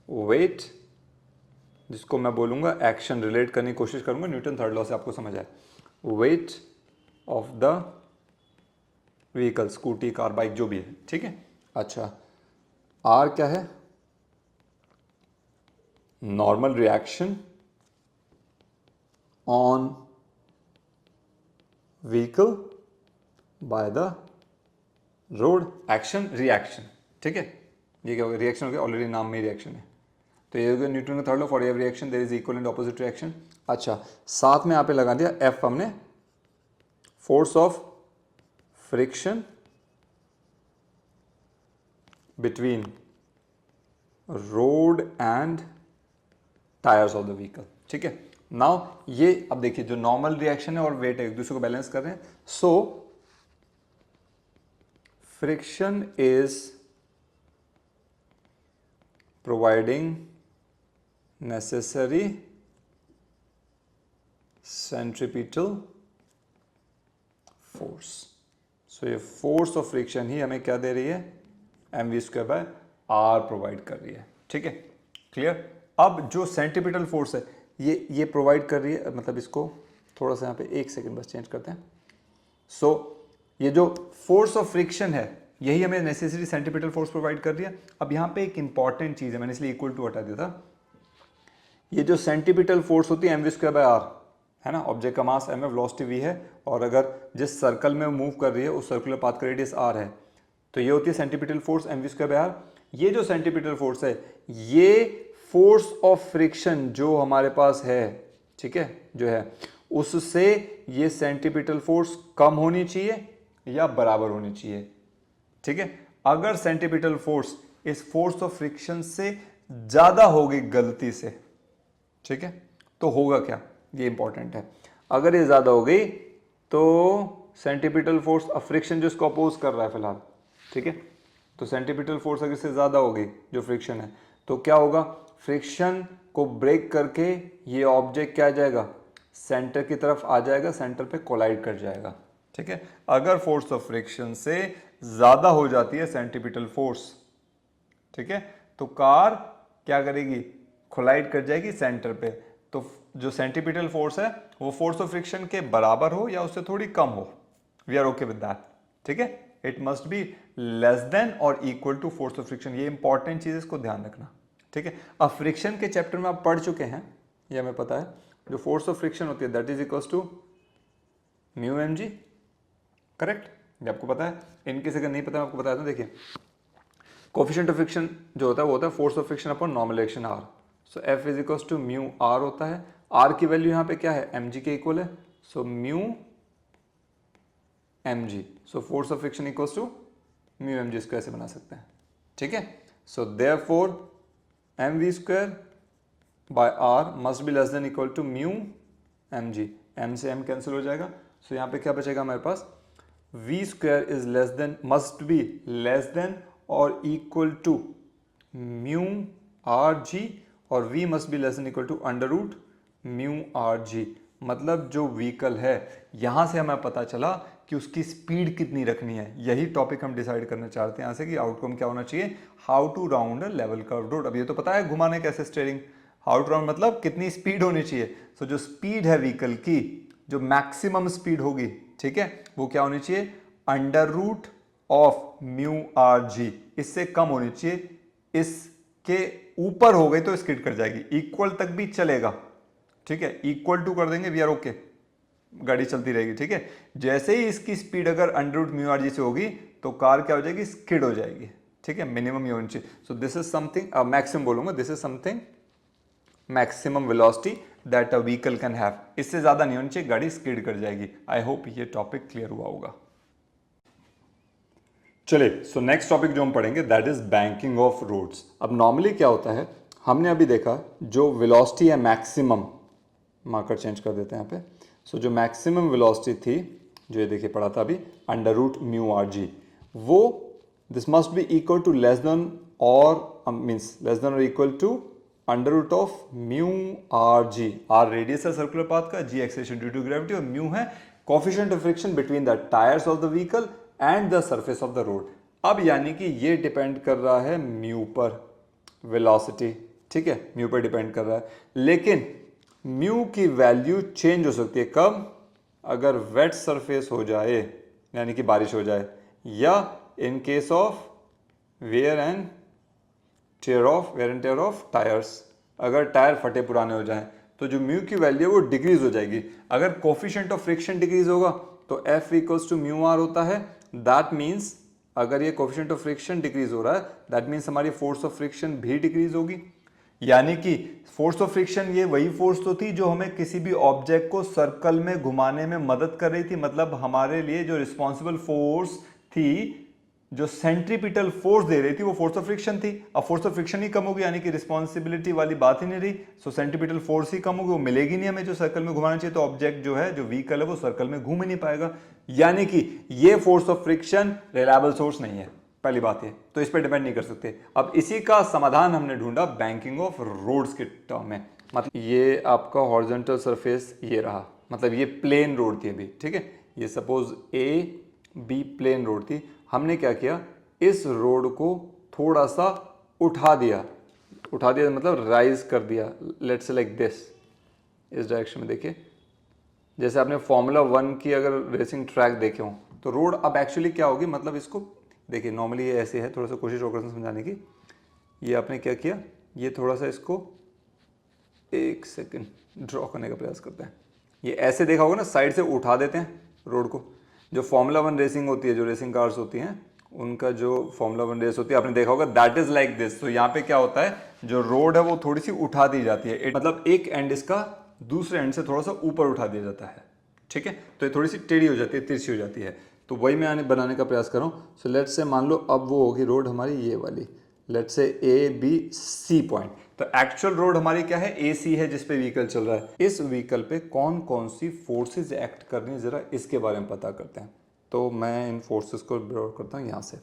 वेट, जिसको मैं बोलूंगा एक्शन, रिलेट करने की कोशिश करूंगा न्यूटन थर्ड लॉ से, आपको समझ आए। Weight of the vehicle, scooty, car, bike, जो भी है, ठीक है। अच्छा, आर क्या है? Normal reaction on vehicle by the road, action reaction, ठीक है। ये क्या होगा? रिएक्शन हो गया, ऑलरेडी नाम में रिएक्शन है। तो ये हो गया न्यूटन का third law, for every reaction there is equal and opposite reaction. अच्छा, साथ में यहाँ पे लगा दिया एफ हमने, force of friction between road and tyres of the vehicle, ठीक है। नाउ ये अब देखिए, जो नॉर्मल रिएक्शन है और वेट है एक दूसरे को बैलेंस कर रहे हैं। So friction is providing necessary centripetal force. So ये फोर्स ऑफ फ्रिक्शन ही हमें क्या दे रही है? mv² बाय r प्रोवाइड कर रही है, ठीक है। क्लियर? अब जो सेंट्रीपिटल फोर्स है ये प्रोवाइड कर रही है, मतलब इसको थोड़ा सा यहाँ पे 1 सेकंड बस चेंज करते हैं। सो ये जो फोर्स ऑफ फ्रिक्शन है यही हमें नेसेसरी सेंट्रीपिटल फोर्स प्रोवाइड कर रही है। अब यहाँ पे एक इंपॉर्टेंट चीज़ है, मैंने इसलिए इक्वल टू हटा दिया था। ये जो सेंट्रीपिटल फोर्स होती है mv²/r है ना, ऑब्जेक्ट का मास m है, वेलोसिटी v है, और अगर जिस सर्कल में मूव कर रही है उस सर्कुलर पाथ का रेडियस r है, तो ये होती है सेंट्रीपिटल फोर्स mv²/r। ये जो सेंट्रीपिटल फोर्स है ये फोर्स ऑफ फ्रिक्शन जो हमारे पास है, ठीक है, जो है उससे ये सेंट्रीपिटल फोर्स कम होनी चाहिए या बराबर होनी चाहिए, ठीक है। अगर सेंट्रीपिटल फोर्स इस फोर्स ऑफ फ्रिक्शन से ज्यादा होगी गलती से, ठीक है, तो होगा क्या, ये इंपॉर्टेंट है। अगर ये ज्यादा हो गई तो सेंट्रीपिटल फोर्स ऑफ फ्रिक्शन जो इसको अपोज कर रहा है फिलहाल, ठीक है, तो सेंट्रीपिटल फोर्स अगर इससे ज्यादा हो गई जो फ्रिक्शन है, तो क्या होगा, फ्रिक्शन को ब्रेक करके ये ऑब्जेक्ट क्या आ जाएगा, सेंटर की तरफ आ जाएगा, सेंटर पे कोलाइड कर जाएगा, ठीक है। अगर फोर्स ऑफ फ्रिक्शन से ज्यादा हो जाती है सेंट्रीपिटल फोर्स, ठीक है, तो कार क्या करेगी, कोलाइड कर जाएगी सेंटर पे। तो जो सेंट्रीपिटल फोर्स है वो फोर्स ऑफ फ्रिक्शन के बराबर हो या उससे थोड़ी कम हो, we are okay with that, ठीक है। It must be less than और equal to force of friction, ये इंपॉर्टेंट चीज, इसको ध्यान रखना, ठीक है। अब फ्रिक्शन के चैप्टर में आप पढ़ चुके हैं, ये हमें पता है, जो फोर्स ऑफ फ्रिक्शन होती है that is equal to mu M G, correct, ये आपको पता है। इनकेस अगर नहीं पता मैं आपको बताया था, देखिए कोफिशिएंट ऑफ फ्रिक्शन जो होता है वो होता है force of friction upon normal direction R. So F is equal to mu R होता है, आर की वैल्यू यहाँ पे क्या है, एम जी के इक्वल है, so mu M ji, so force of friction equal to mu M जी, इसको ऐसे बना सकते हैं, ठीक है। So therefore M we square by are must be less than equal to mu M ji, M से एम कैंसिल हो जाएगा, सो यहाँ पे क्या बचेगा हमारे पास, we square is less than, must be less than और equal to mu R G, और v must be less than equal to under root mu are G. मतलब जो व्हीकल है यहां से हमें पता चला कि उसकी स्पीड कितनी रखनी है, यही टॉपिक हम डिसाइड करना चाहते हैं यहाँ से कि आउटकम क्या होना चाहिए, how to round a level curve road. अब ये तो पता है घुमाने कैसे स्टीयरिंग, हाउ टू राउंड मतलब कितनी स्पीड होनी चाहिए। सो जो स्पीड है व्हीकल की, जो मैक्सिमम स्पीड होगी, ठीक है, वो क्या होनी चाहिए, under root of mu are G, इससे कम होनी चाहिए, इसके ऊपर हो गई तो स्किड कर जाएगी, इक्वल तक भी चलेगा, ठीक है, इक्वल टू कर देंगे, वी आर ओके, गाड़ी चलती रहेगी, ठीक है। जैसे ही इसकी स्पीड अगर under root mu are G से होगी तो कार क्या हो जाएगी, स्किड हो जाएगी, ठीक है, मिनिमम ये होनी चाहिए। So this is something, maximum बोलूंगा, this is something maximum velocity that a vehicle can have, इससे ज्यादा नहीं होनी चाहिए, गाड़ी स्किड कर जाएगी। आई होप ये टॉपिक क्लियर हुआ होगा। चलिए, सो नेक्स्ट टॉपिक जो हम पढ़ेंगे that is banking of roads. अब नॉर्मली क्या होता है, हमने अभी देखा जो वेलोसिटी है मैक्सिमम, मार्कर चेंज कर देते हैं यहाँ पे, सो जो मैक्सिमम वेलोसिटी थी, जो ये देखिए पढ़ा था अभी, under root mu are g, वो this must be equal to less than or means less than और equal to under root of mu are g. R radius है सर्कुलर पाथ का, g acceleration due to gravity, और mu है coefficient of friction between the tyres of the vehicle and the surface of the road. अब यानी कि ये depend कर रहा है म्यू पर, वेलोसिटी, ठीक है, म्यू पर डिपेंड कर रहा है, लेकिन म्यू की वैल्यू चेंज हो सकती है, कब, अगर वेट सरफेस हो जाए, यानी कि बारिश हो जाए, या in case of wear and tear of tyres, अगर टायर फटे पुराने हो जाएं तो जो म्यू की वैल्यू है वो डिक्रीज हो जाएगी। अगर कोफिशिएंट ऑफ फ्रिक्शन डिक्रीज होगा तो F equals to mu R होता है, दैट मीन्स अगर ये कोफिशिएंट ऑफ फ्रिक्शन डिक्रीज हो रहा है दैट मीन्स हमारी फोर्स ऑफ फ्रिक्शन भी डिक्रीज होगी। यानी कि फोर्स ऑफ फ्रिक्शन ये वही फोर्स तो थी जो हमें किसी भी ऑब्जेक्ट को सर्कल में घुमाने में मदद कर रही थी, मतलब हमारे लिए जो रिस्पॉन्सिबल फोर्स थी, जो सेंट्रीपिटल फोर्स दे रही थी वो फोर्स ऑफ फ्रिक्शन थी। अब फोर्स ऑफ फ्रिक्शन ही कम होगी, यानी कि रिस्पॉन्सिबिलिटी वाली बात ही नहीं रही, सो सेंट्रीपिटल फोर्स ही कम होगी, वो मिलेगी नहीं हमें जो सर्कल में घुमाना चाहिए, तो ऑब्जेक्ट जो है, जो व्हीकल है, वो सर्कल में घूम ही नहीं पाएगा। यानी कि ये force of friction reliable source नहीं है, पहली बात है, तो इस पर डिपेंड नहीं कर सकते। अब इसी का समाधान हमने ढूंढा बैंकिंग ऑफ रोड्स के टर्म में। मतलब ये आपका हॉरिजॉन्टल सरफेस ये रहा, मतलब ये प्लेन रोड थी अभी, ठीक है, ये suppose A B plane road थी, हमने क्या किया, इस रोड को थोड़ा सा उठा दिया मतलब राइज कर दिया, लेट्स से लाइक दिस, इस डायरेक्शन में देखिए, जैसे आपने फॉर्मूला 1 की अगर रेसिंग ट्रैक देखे हो तो रोड अब एक्चुअली क्या होगी, मतलब इसको देखिए नॉर्मली ये ऐसे है, थोड़ा सा कोशिश और करते हैं समझाने की। ये आपने क्या किया, ये थोड़ा सा इसको एक सेकंड ड्रॉ करने का प्रयास करते हैं। ये ऐसे देखा होगा ना, साइड से उठा देते हैं रोड को। जो फॉर्मूला 1 रेसिंग होती है, जो रेसिंग कार्स होती हैं, उनका जो फॉर्मूला 1 रेस होती है आपने देखा होगा, दैट इज लाइक दिस। तो यहाँ पे क्या होता है, जो रोड है वो थोड़ी सी उठा दी जाती है, मतलब एक एंड इसका दूसरे एंड से थोड़ा सा ऊपर उठा दिया जाता है, ठीक है। तो ये थोड़ी सी टेढ़ी हो जाती है, तिरछी हो जाती है। तो वही मैं आने बनाने का प्रयास कर रहा हूँ। सो लेट्स से मान लो अब वो होगी रोड हमारी ये वाली, let's say A B C point. तो एक्चुअल रोड हमारी क्या है, ए सी है, जिस पे व्हीकल चल रहा है। इस व्हीकल पे कौन कौन सी फोर्सेस एक्ट कर रही है, जरा इसके बारे में पता करते हैं। तो मैं इन फोर्सेस को ड्रॉ करता हूँ यहाँ से।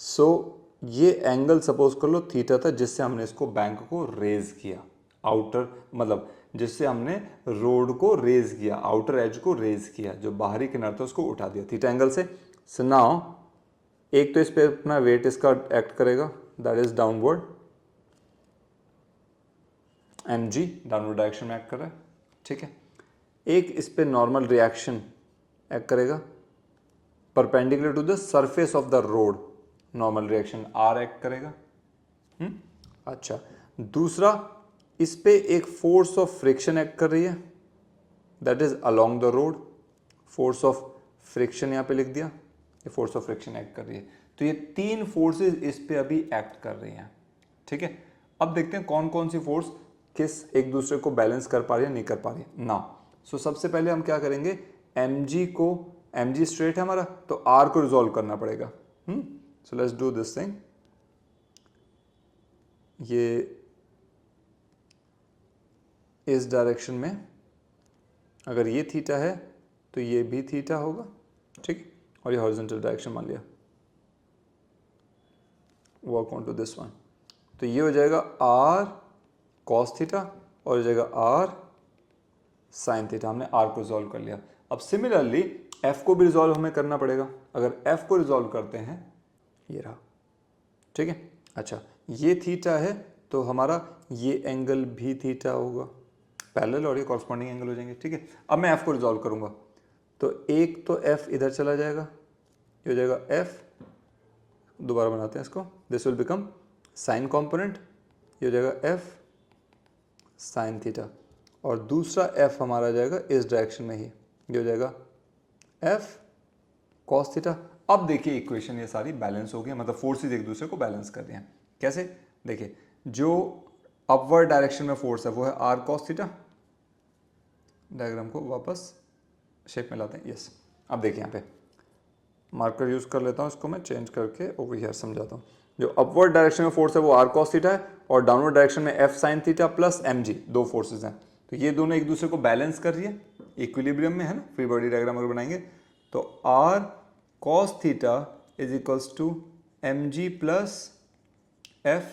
सो ये एंगल सपोज कर लो थीटा था, जिससे हमने इसको बैंक को रेज किया, आउटर मतलब जिससे हमने रोड को रेज किया, आउटर एज को रेज किया, जो बाहरी किनारा था उसको उठा दिया थीटा एंगल से। सो नाउ एक तो इस पे अपना वेट इसका एक्ट करेगा, that is downward, M G downward direction में एक्ट कर रहा है, ठीक है। एक इस पे नॉर्मल रिएक्शन एक्ट करेगा perpendicular to the surface of the road, normal reaction R act करेगा। अच्छा, दूसरा इस पे एक फोर्स ऑफ फ्रिक्शन एक्ट कर रही है, that is along the road, force of friction यहाँ पे लिख दिया, ये फोर्स ऑफ फ्रिक्शन एक्ट कर रही है। तो ये तीन फोर्सेस इस पे अभी एक्ट कर रही हैं, ठीक है। अब देखते हैं कौन कौन सी फोर्स किस एक दूसरे को बैलेंस कर पा रही है, नहीं कर पा रही है ना। सो सबसे पहले हम क्या करेंगे, mg को, mg स्ट्रेट है हमारा, तो r को रिजॉल्व करना पड़ेगा। So let's do this thing. ये इस डायरेक्शन में अगर ये थीटा है तो ये भी थीटा होगा, ठीक। और ये हॉरिजॉन्टल डायरेक्शन मान लिया, work on to this one. तो ये हो जाएगा r cos थीटा और हो जाएगा r sin थीटा। हमने r को रिजॉल्व कर लिया। अब सिमिलरली f को भी रिजॉल्व हमें करना पड़ेगा। अगर f को रिजॉल्व करते हैं, ये रहा, ठीक है। अच्छा, ये थीटा है तो हमारा ये एंगल भी थीटा होगा, पैरेलल, और ये कॉरस्पॉन्डिंग एंगल हो जाएंगे, ठीक है। अब मैं f को रिजॉल्व करूंगा तो एक तो f इधर चला जाएगा, ये हो जाएगा f, दोबारा बनाते हैं इसको, this will become sign component, ये हो जाएगा f साइन थीटा, और दूसरा f हमारा जाएगा इस डायरेक्शन में ही, ये हो जाएगा f cos थीटा। अब देखिए इक्वेशन ये सारी बैलेंस हो गई, मतलब फोर्सेस एक दूसरे को बैलेंस कर रहे हैं। कैसे, देखिए जो अपवर्ड डायरेक्शन में फोर्स है वो है r cos थीटा। डायग्राम को वापस शेप में लाते हैं, यस। अब देखिए यहाँ पे मार्कर यूज कर लेता हूँ, इसको मैं चेंज करके ओवर हियर समझाता हूँ। जो अपवर्ड डायरेक्शन में फोर्स है वो r cos थीटा है, और डाउनवर्ड डायरेक्शन में f sin theta plus mg, दो फोर्सेस हैं। तो ये दोनों एक दूसरे को बैलेंस कर रही है, इक्विलिब्रियम में है ना। फ्री बॉडी डायग्राम अगर बनाएंगे तो r cos theta is equals to mg plus f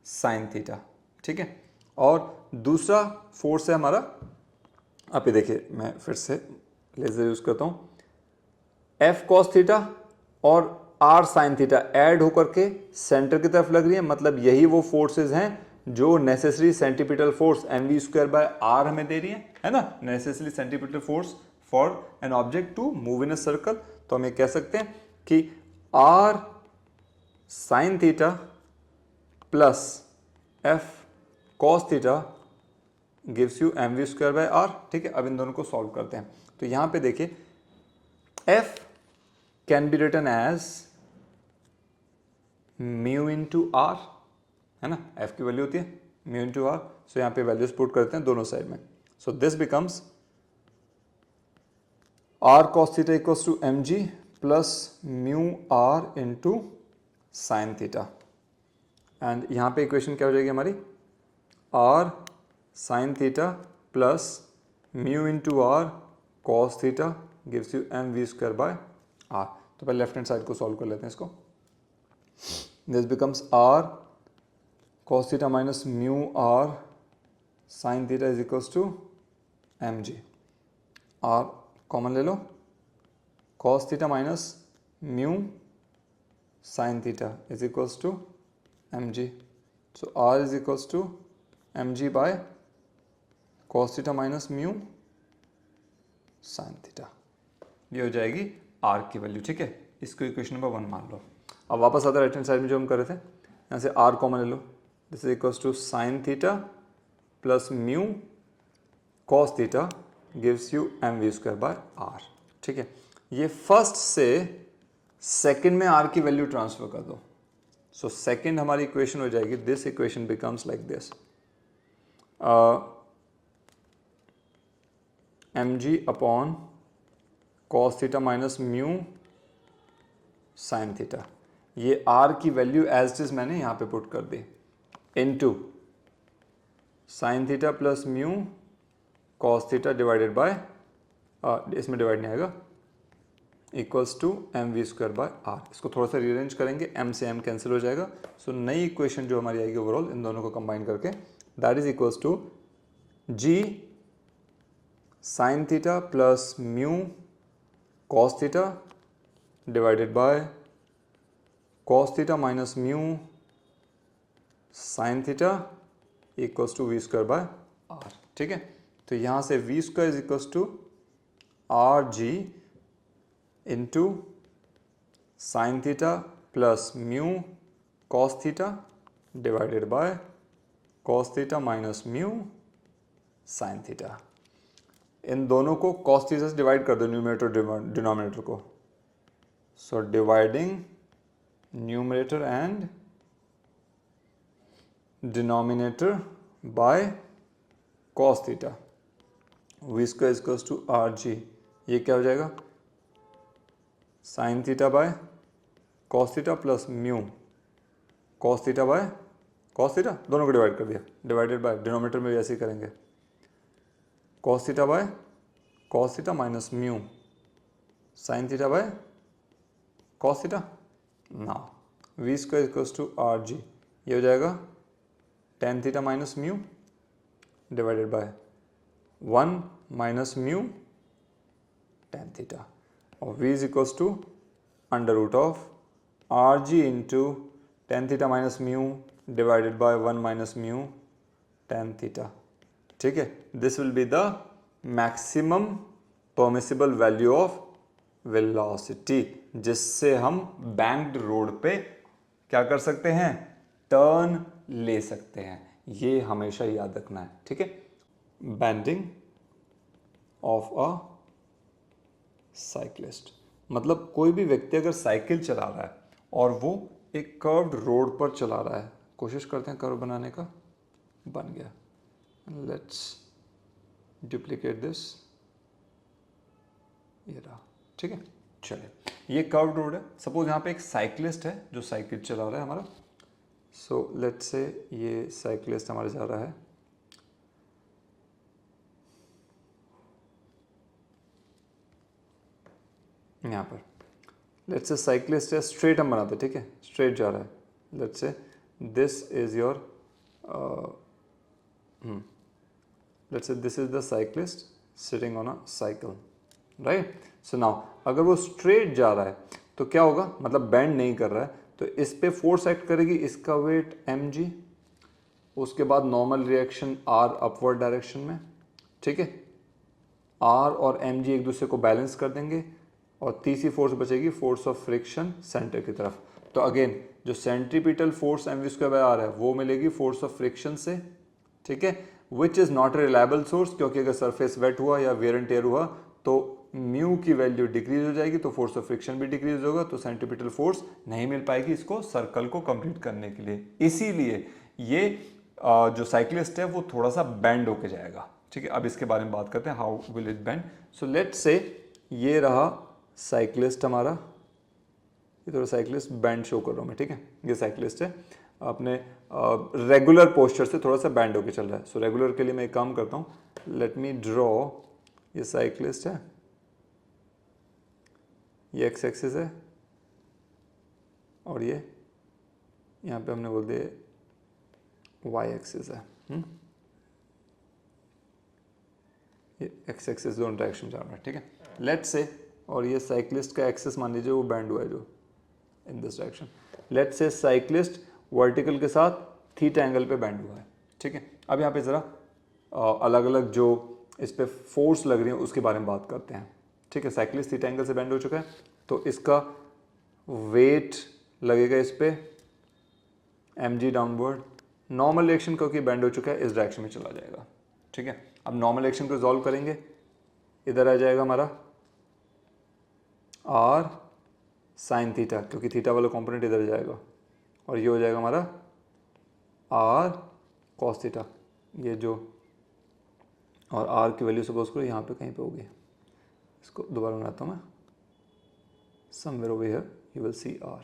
sin theta, ठीक है। और दूसरा फोर्स है हमारा, आप ये देखिए मैं फिर से लेजर यूज करता हूँ, f cos थीटा और r sin थीटा ऐड होकर के सेंटर की तरफ लग रही है, मतलब यही वो फोर्सेस हैं जो necessary centripetal force mv square by r हमें दे रही है ना, necessary centripetal force for an object to move in a circle. तो हम ये कह सकते हैं कि r sin theta plus f cos theta gives you mv square by r, ठीक है। अब इन दोनों को सॉल्व करते हैं। तो यहां पे देखिए f can be written as mu into r, है ना, f की वैल्यू होती है म्यू इंटू r। सो यहां पे वैल्यूज पुट करते हैं दोनों साइड में। So this becomes r cos theta equals to mg plus mu r into sine theta. And यहां पे इक्वेशन क्या हो जाएगी हमारी, r sine theta plus mu into r cos theta gives you mv square by r। तो पहले left hand side को solve कर लेते हैं इसको। This becomes r cos theta minus mu r sine theta is equals to mg। r common ले लो, cos theta minus mu sine theta is equals to mg। So r is equals to mg by cos theta minus mu sine theta, ये हो जाएगी are की value. ठीक है, इसको equation number 1 मान लो। अब वापस आता है राइट हैंड साइड में जो हम कर रहे थे, यहाँ से आर कॉमन ले लो, this is equals to sine theta plus mu cos theta gives you m we square by r. ठीक है, ये फर्स्ट से सेकंड में आर की वैल्यू ट्रांसफर कर दो। सो सेकंड हमारी इक्वेशन हो जाएगी, this equation becomes like this, m g upon cos theta minus mu sine theta. ये आर की वैल्यू एज इट इज मैंने यहाँ पे पुट कर दी, into sine theta plus mu cos theta divided by, इसमें डिवाइड नहीं आएगा, equals to M we square by r. इसको थोड़ा सा रीअरेंज करेंगे, एम से एम कैंसिल हो जाएगा। सो नई इक्वेशन जो हमारी आएगी ओवरऑल इन दोनों को कंबाइन करके, that is equals to g sine theta plus mu cos theta divided by cos theta minus mu sine theta equals to v square by r. ठीक है, तो यहाँ से v square is equals to R G into sine theta plus mu cos theta divided by cos theta minus mu sine theta. इन दोनों को cos theta से divide कर दो, न्यूमरेटर डिनोमिनेटर को। So dividing numerator and denominator by cos theta, V square is equals to are G, ये क्या हो जाएगा, sine theta by cos theta plus mu cos theta by cos theta, दोनों को डिवाइड कर दिया, डिवाइडेड बाय डिनोमिनेटर में भी ऐसे ही करेंगे, cos theta by cos theta minus mu sine theta by cos theta. Now V square equals to are G, ये हो जाएगा tan theta minus mu divided by 1 minus mu tan theta, और v is equals to under root of R ji into tan theta minus mu divided by 1 minus mu tan theta. ठीक है, this will be the maximum permissible value of velocity, जिससे हम banked road पे क्या कर सकते हैं, turn ले सकते हैं। ये हमेशा याद रखना है। ठीक है, बैंडिंग ऑफ अ साइक्लिस्ट, मतलब कोई भी व्यक्ति अगर साइकिल चला रहा है और वो एक कर्व्ड रोड पर चला रहा है, कोशिश करते हैं कर्व बनाने का, बन गया, लेट्स डुप्लीकेट दिस, ये रहा। ठीक है, चलिए, ये कर्व्ड रोड है, सपोज यहाँ पे एक साइक्लिस्ट है जो साइकिल चला रहा है हमारा। सो लेट्स से ये साइक्लिस्ट हमारा जा रहा है, यहाँ पर लेट्स से साइक्लिस्ट है, स्ट्रेट हम बनाते, ठीक है, स्ट्रेट जा रहा है, let's say this is your let's say this is the cyclist sitting on a cycle, right. So now अगर वो स्ट्रेट जा रहा है तो क्या होगा, मतलब बेंड नहीं कर रहा है, तो इस पे फोर्स एक्ट करेगी, इसका वेट mg, उसके बाद normal reaction r upward direction में, ठीक है, r और mg एक दूसरे को बैलेंस कर देंगे, और तीसरी फोर्स बचेगी फोर्स ऑफ फ्रिक्शन सेंटर की तरफ। तो अगेन जो centripetal force mv square by r है वो मिलेगी फोर्स ऑफ फ्रिक्शन से, ठीक है, which is not a reliable source, क्योंकि अगर सरफेस वेट हुआ या वेयर एंड टेयर हुआ तो म्यू की वैल्यू डिक्रीज हो जाएगी, तो फोर्स ऑफ फ्रिक्शन भी डिक्रीज होगा, तो सेंट्रीपिटल फोर्स नहीं मिल पाएगी इसको सर्कल को कंप्लीट करने के लिए। इसीलिए ये जो साइक्लिस्ट है वो थोड़ा सा बेंड होके जाएगा, ठीक है। अब इसके बारे में बात करते हैं, how will it bend. So let's से ये रहा साइक्लिस्ट हमारा, ये थोड़ा साइक्लिस्ट बैंड शो कर रहा हूँ मैं, ठीक है, ये साइक्लिस्ट है अपने रेगुलर पोस्चर से थोड़ा सा बैंड होके चल रहा है। सो रेगुलर के लिए मैं एक काम करता हूँ, लेट मी ड्रॉ, ये साइक्लिस्ट है, ये एक्स एक्सिस है, और ये यहाँ पे हमने बोल दिया वाई एक्सिस है, ये एक्स एक्सिस दोनों डायरेक्शन जा रहा है, ठीक है, लेट्स से, और ये साइक्लिस्ट का एक्सिस मान लीजिए वो बैंड हुआ है जो इन this direction, let's say cyclist vertical के साथ थीटा एंगल पे बैंड हुआ है, ठीक है। अब यहाँ पे ज़रा अलग अलग जो इस पर फोर्स लग रही है उसके बारे में बात करते हैं। ठीक है, साइक्लिस्ट थीटा एंगल से बेंड हो चुका है तो इसका वेट लगेगा इस पर mg डाउनवर्ड। नॉर्मल रिएक्शन क्योंकि बेंड हो चुका है इस डायरेक्शन में चला जाएगा। ठीक है, अब नॉर्मल रिएक्शन को रिजॉल्व करेंगे, इधर आ जाएगा हमारा r साइन थीटा क्योंकि थीटा वाला कंपोनेंट इधर आ जाएगा और ये हो जाएगा हमारा r cos थीटा, ये जो और r की वैल्यू सपोज करो यहाँ पे कहीं पे होगी, इसको दोबारा बनाता हूँ मैं, somewhere over here you will see r।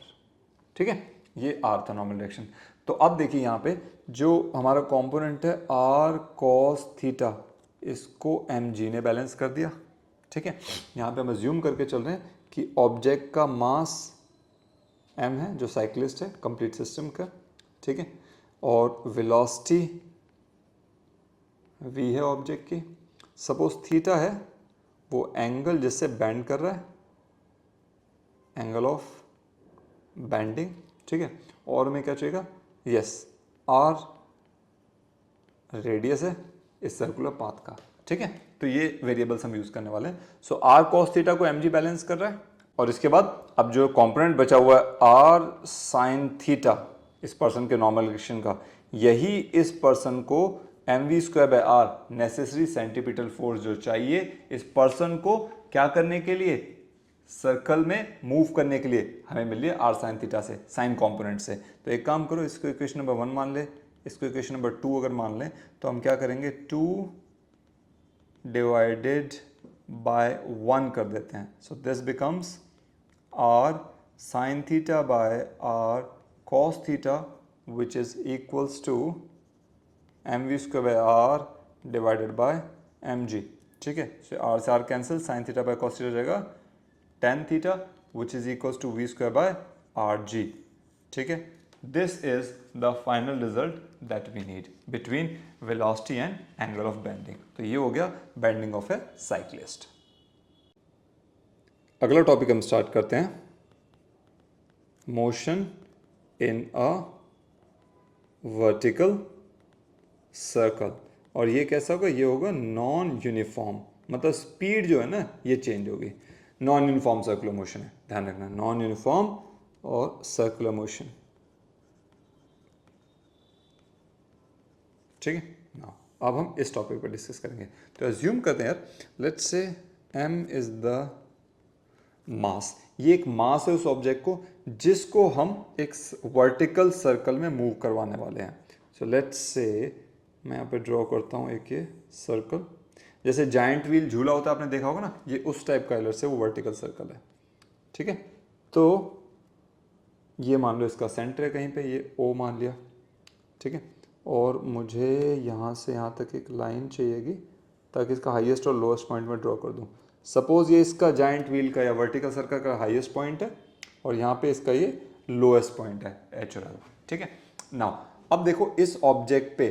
ठीक है, ये r था नॉर्मल डायरेक्शन। तो अब देखिए यहाँ पे जो हमारा कंपोनेंट है r cos थीटा, इसको mg ने बैलेंस कर दिया। ठीक है, यहाँ पे हम अज्यूम करके चल रहे हैं कि ऑब्जेक्ट का मास m है जो साइक्लिस्ट है कंप्लीट सिस्टम का। ठीक है, और वेलोसिटी v है ऑब्जेक्ट की। सपोज थीटा है वो एंगल जिससे बेंड कर रहा है, एंगल ऑफ बेंडिंग। ठीक है, और में क्या चाहिएगा, यस r रेडियस है इस सर्कुलर पाथ का। ठीक है, तो ये वेरिएबल्स हम यूज करने वाले हैं। सो r cos थीटा को mg बैलेंस कर रहा है और इसके बाद अब जो कंपोनेंट बचा हुआ है r sin थीटा इस पर्सन के नॉर्मल रिएक्शन का, यही इस पर्सन को mv²/r नेसेसरी सेंटीपिटल फोर्स जो चाहिए इस पर्सन को क्या करने के लिए, सर्कल में मूव करने के लिए हमें मिल रही है r sin थीटा से, साइन कंपोनेंट से। तो एक काम करो, इसको इक्वेशन नंबर 1 मान ले, इसको इक्वेशन नंबर 2 अगर मान लें तो हम क्या करेंगे, 2 डिवाइडेड बाय 1 कर देते हैं। So this becomes r sin theta by r cos theta which is equals to mv²/r divided by mg। ठीक है, सो r से r cancel, sin theta by cos theta हो जाएगा tan theta which is equals to v²/rg। ठीक है, this is the final result that we need between velocity and angle of bending. तो ये हो गया बेंडिंग ऑफ ए साइक्लिस्ट। अगला topic हम स्टार्ट करते हैं, motion in a vertical circle. और ये कैसा होगा, ये होगा नॉन यूनिफॉर्म, मतलब स्पीड जो है ना ये चेंज होगी। नॉन यूनिफॉर्म सर्कुलर मोशन है, ध्यान रखना, नॉन यूनिफॉर्म और सर्कुलर मोशन। ठीक है ना, अब हम इस टॉपिक पर डिस्कस करेंगे। तो अज्यूम करते हैं यार, let's say m is the mass, ये एक मास है उस ऑब्जेक्ट को जिसको हम एक वर्टिकल सर्कल में मूव करवाने वाले हैं। सो लेट्स से मैं यहाँ पे ड्रॉ करता हूँ एक ये सर्कल, जैसे जाइंट व्हील झूला होता है आपने देखा होगा ना, ये उस टाइप का कलर से वो वर्टिकल सर्कल है। ठीक है, तो ये मान लो इसका सेंटर है कहीं पे, ये O मान लिया। ठीक है, और मुझे यहाँ से यहाँ तक एक लाइन चाहिएगी ताकि इसका हाईएस्ट और लोएस्ट पॉइंट में ड्रॉ कर दूँ। सपोज ये इसका जाइंट व्हील का या वर्टिकल सर्कल का हाईएस्ट पॉइंट है और यहाँ पे इसका ये लोएस्ट पॉइंट है एच और एल। ठीक है, नाउ अब देखो इस ऑब्जेक्ट पे,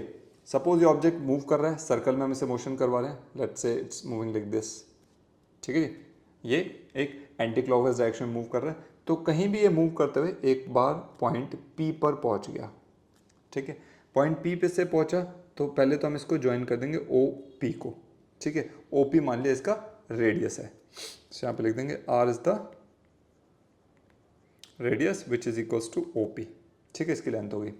सपोज ये ऑब्जेक्ट मूव कर रहा है सर्कल में, हम इसे मोशन करवा रहे हैं, लेट्स से इट्स मूविंग लाइक दिस। ठीक है जी, ये एक एंटी क्लॉकवाइज डायरेक्शन में मूव कर रहा है, तो कहीं भी ये मूव करते हुए एक बार पॉइंट P पर पहुंच गया। ठीक है, पॉइंट P पे से पहुंचा तो पहले तो हम इसको ज्वाइन कर देंगे OP को। ठीक है, OP मान लिया इसका रेडियस है, तो यहाँ पे लिख देंगे R is the radius which is equals to OP। ठीक है, इसकी लेंथ होगी।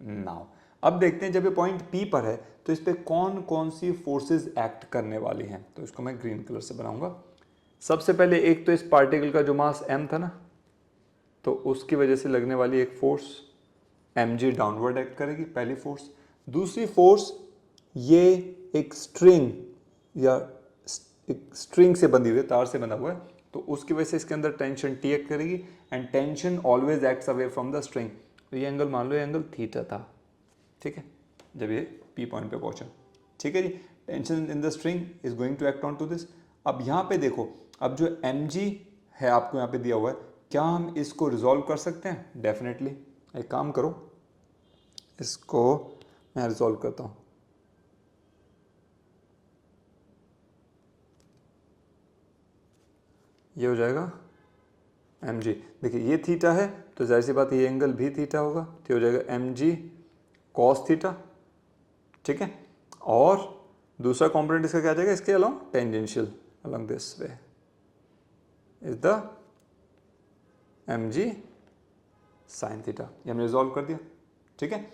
नाउ अब देखते हैं जब ये पॉइंट P पर है तो इस पे कौन कौन सी फोर्सेस एक्ट करने वाली हैं, तो इसको मैं ग्रीन कलर से बनाऊंगा। सबसे पहले एक तो इस पार्टिकल का जो मास m था ना, तो उसकी वजह से लगने वाली एक फोर्स mg डाउनवर्ड एक्ट करेगी, पहली फोर्स। दूसरी फोर्स, ये एक स्ट्रिंग या एक स्ट्रिंग से बंधी हुई है, तार से बंधा हुआ है, तो उसकी वजह से इसके अंदर टेंशन T एक्ट करेगी and tension always acts away from the string. तो ये एंगल मान लो ये एंगल थीटा था। ठीक है, जब ये P पॉइंट पे पहुंचा। ठीक है जी, tension in the string is going to act on to this. अब यहाँ पे देखो, अब जो mg है आपको यहाँ पे दिया हुआ है, क्या हम इसको रिजॉल्व कर सकते हैं? डेफिनेटली। एक काम करो, इसको मैं रिजॉल्व करता हूँ। ये हो जाएगा mg। देखिए ये थीटा है तो जाहिर सी बात ये एंगल भी थीटा होगा, तो हो जाएगा mg cos थीटा। ठीक है, और दूसरा कॉम्पोनेंट इसका क्या आ जाएगा, इसके along tangential along this way is the mg sign theta. ये हमने रिजॉल्व कर दिया, ठीक है।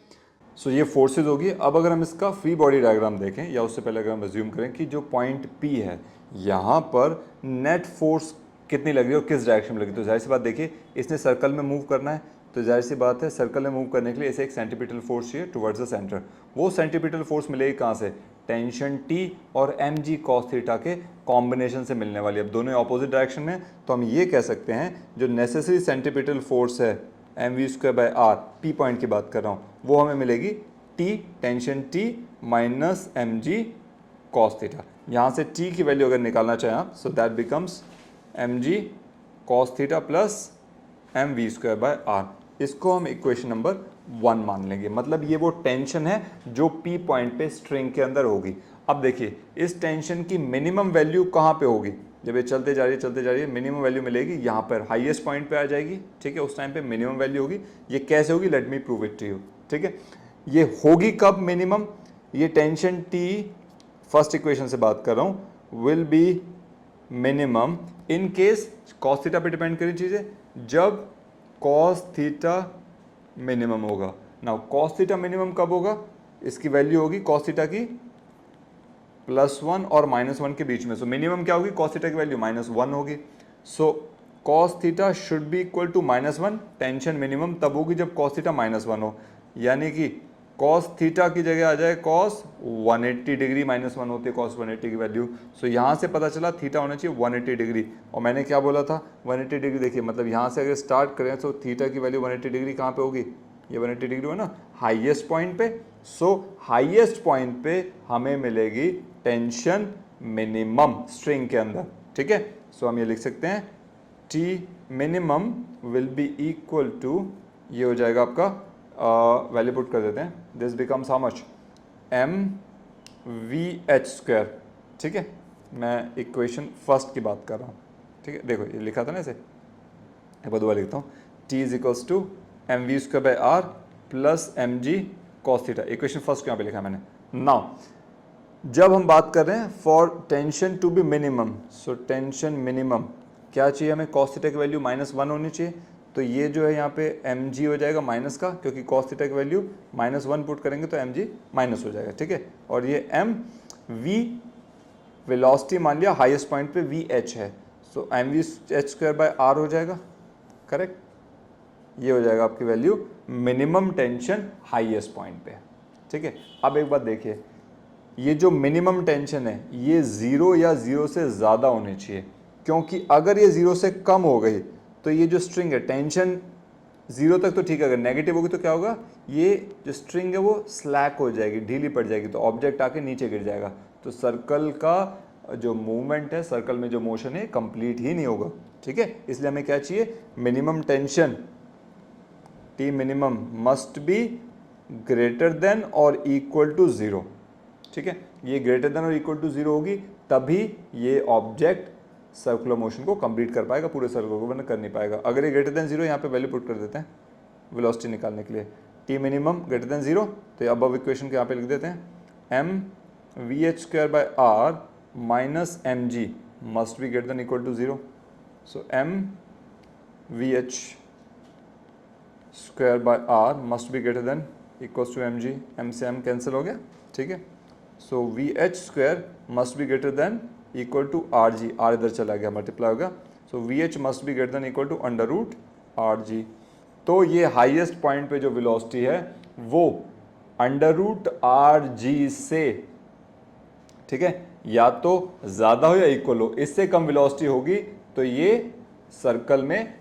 सो ये फोर्सेज होगी। अब अगर हम इसका फ्री बॉडी डायग्राम देखें, या उससे पहले अगर हम अज्यूम करें कि जो पॉइंट P है यहाँ पर नेट फोर्स कितनी लग रही है और किस डायरेक्शन में लगी, तो जाहिर सी बात देखिए इसने सर्कल में मूव करना है, तो जाहिर सी बात है सर्कल में मूव करने के लिए इसे एक सेंटीपिटल फोर्स चाहिए टुवर्ड्स द सेंटर। वो सेंटीपिटल फोर्स मिलेगी कहाँ से, टेंशन T और mg cos थीटा के कॉम्बिनेशन से मिलने वाली। अब दोनों ऑपोजिट डायरेक्शन में, तो हम ये कह सकते हैं जो नेसेसरी सेंटीपिटल फोर्स है mv²/r, P पॉइंट की बात कर रहा हूँ, वो हमें मिलेगी T tension T minus mg cos theta. यहाँ से T की वैल्यू अगर निकालना चाहें आप, so that becomes mg cos theta plus mv²/r। इसको हम इक्वेशन नंबर 1 मान लेंगे। मतलब ये वो टेंशन है जो P पॉइंट पे स्ट्रिंग के अंदर होगी। अब देखिए इस टेंशन की मिनिमम वैल्यू कहाँ पे होगी, जब ये चलते जा रही है मिनिमम वैल्यू मिलेगी यहाँ पर हाईएस्ट पॉइंट पे आ जाएगी, ठीक है। उस टाइम पे मिनिमम वैल्यू होगी। ये कैसे होगी, let me prove it to you, ठीक है। ये होगी कब मिनिमम, ये टेंशन T फर्स्ट इक्वेशन से बात कर रहा हूँ, will be minimum in case cos theta पे डिपेंड करी चीज़ें, जब कॉस थीटा मिनिमम होगा। नाउ कॉस थीटा मिनिमम कब होगा, इसकी वैल्यू होगी कॉस थीटा की +1 और -1 के बीच में। सो मिनिमम क्या होगी, कॉस थीटा की वैल्यू -1 होगी। So cos theta should be equal to -1। Tension minimum तब होगी जब कॉस थीटा -1 हो, यानी कि कॉस थीटा की जगह आ जाए कॉस 180 डिग्री, -1 होती है कॉस 180 की वैल्यू। सो यहाँ से पता चला थीटा होना चाहिए 180 डिग्री। और मैंने क्या बोला था 180 डिग्री, देखिए मतलब यहाँ से अगर स्टार्ट करें तो थीटा की वैल्यू 180 डिग्री कहाँ पे होगी, ये 180 डिग्री हो ना हाईएस्ट पॉइंट पे। सो हाईएस्ट पॉइंट पे हमें मिलेगी टेंशन मिनिमम स्ट्रिंग के अंदर, ठीक है। सो हम ये लिख सकते हैं T minimum will be equal to, ये हो जाएगा आपका वैल्यू पुट कर देते हैं, this becomes how much mvh², ठीक है। मैं इक्वेशन फर्स्ट की बात कर रहा हूँ, ठीक है। देखो ये लिखा था ना, इसे एक बार दोबारा लिखता हूँ, T is equals to mv²/r plus mg cos theta. Equation first यहाँ पे लिखा मैंने। नाउ जब हम बात कर रहे हैं for tension to be minimum, so tension minimum क्या चाहिए हमें, cos थीटा की वैल्यू -1 होनी चाहिए। तो ये जो है यहाँ पे mg हो जाएगा माइनस का, क्योंकि cos थीटा की वैल्यू -1 पुट करेंगे तो mg माइनस हो जाएगा, ठीक है। और ये mv वेलोसिटी मान लिया हाईएस्ट पॉइंट पे vh है, सो mvh²/r हो जाएगा, करेक्ट। ये हो जाएगा आपकी value minimum tension highest point पे, ठीक है। अब एक बात देखिए, ये जो मिनिमम टेंशन है ये 0 या 0 से ज़्यादा होनी चाहिए, क्योंकि अगर ये 0 से कम हो गई तो ये जो स्ट्रिंग है टेंशन 0 तक तो ठीक है, अगर नेगेटिव होगी तो क्या होगा, ये जो स्ट्रिंग है वो स्लैक हो जाएगी, ढीली पड़ जाएगी, तो ऑब्जेक्ट आके नीचे गिर जाएगा। तो सर्कल का जो मूवमेंट है, सर्कल में जो मोशन है कंप्लीट ही नहीं होगा, ठीक है। इसलिए हमें क्या चाहिए, minimum tension T minimum must be greater than और इक्वल टू 0, ठीक है। ये ग्रेटर देन और इक्वल टू 0 होगी तभी ये ऑब्जेक्ट सर्कुलर मोशन को कंप्लीट कर पाएगा, पूरे सर्कल को, वरना कर नहीं पाएगा। अगर ये ग्रेटर देन 0, यहाँ पे वैल्यू पुट कर देते हैं वेलोसिटी निकालने के लिए, T मिनिमम ग्रेटर देन 0, तो ये अब इक्वेशन के यहाँ पे लिख देते हैं mvh²/r minus mg must be greater than equal to 0। So mvh²/r must be greater than equals to mg, m से m कैंसिल हो गया, ठीक है। So vh² must be greater than equal to rg, r इधर चला गया multiply हो गया, so vh must be greater than equal to √rg। तो ये हाईएस्ट पॉइंट पे जो वेलोसिटी है वो √rg से, ठीक है, या तो ज़्यादा हो या इक्वल हो। इससे कम वेलोसिटी होगी तो ये सर्कल में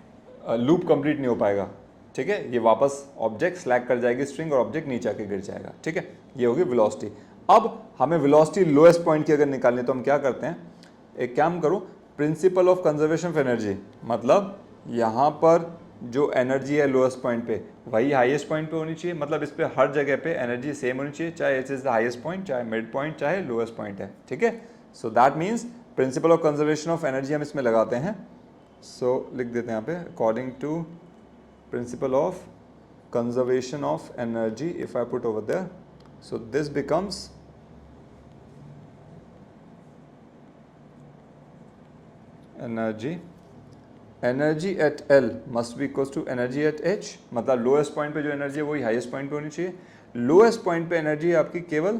लूप कंप्लीट नहीं हो पाएगा, ठीक है। ये वापस ऑब्जेक्ट स्लैक कर जाएगी स्ट्रिंग और ऑब्जेक्ट नीचे आके गिर जाएगा, ठीक है। ये होगी वेलोसिटी। अब हमें वेलोसिटी लोएस्ट पॉइंट की अगर निकालनी तो हम क्या करते हैं, एक काम करो, principal of conservation of energy, मतलब यहाँ पर जो एनर्जी है लोएस्ट पॉइंट पे वही हाईएस्ट पॉइंट पे होनी चाहिए। मतलब इस पे हर जगह पे एनर्जी सेम होनी चाहिए, चाहे it is the highest point, चाहे मिड पॉइंट, चाहे लोएस्ट पॉइंट है, ठीक है। सो that means principal of conservation of energy हम इसमें लगाते हैं। सो लिख देते हैं यहाँ पे, according to principle of conservation of energy, if I put over there, so this becomes energy at L must be equals to energy at H, मतलब लोएस्ट पॉइंट पे जो एनर्जी है वही हाईएस्ट पॉइंट पे होनी चाहिए। लोएस्ट पॉइंट पे energy है आपकी केवल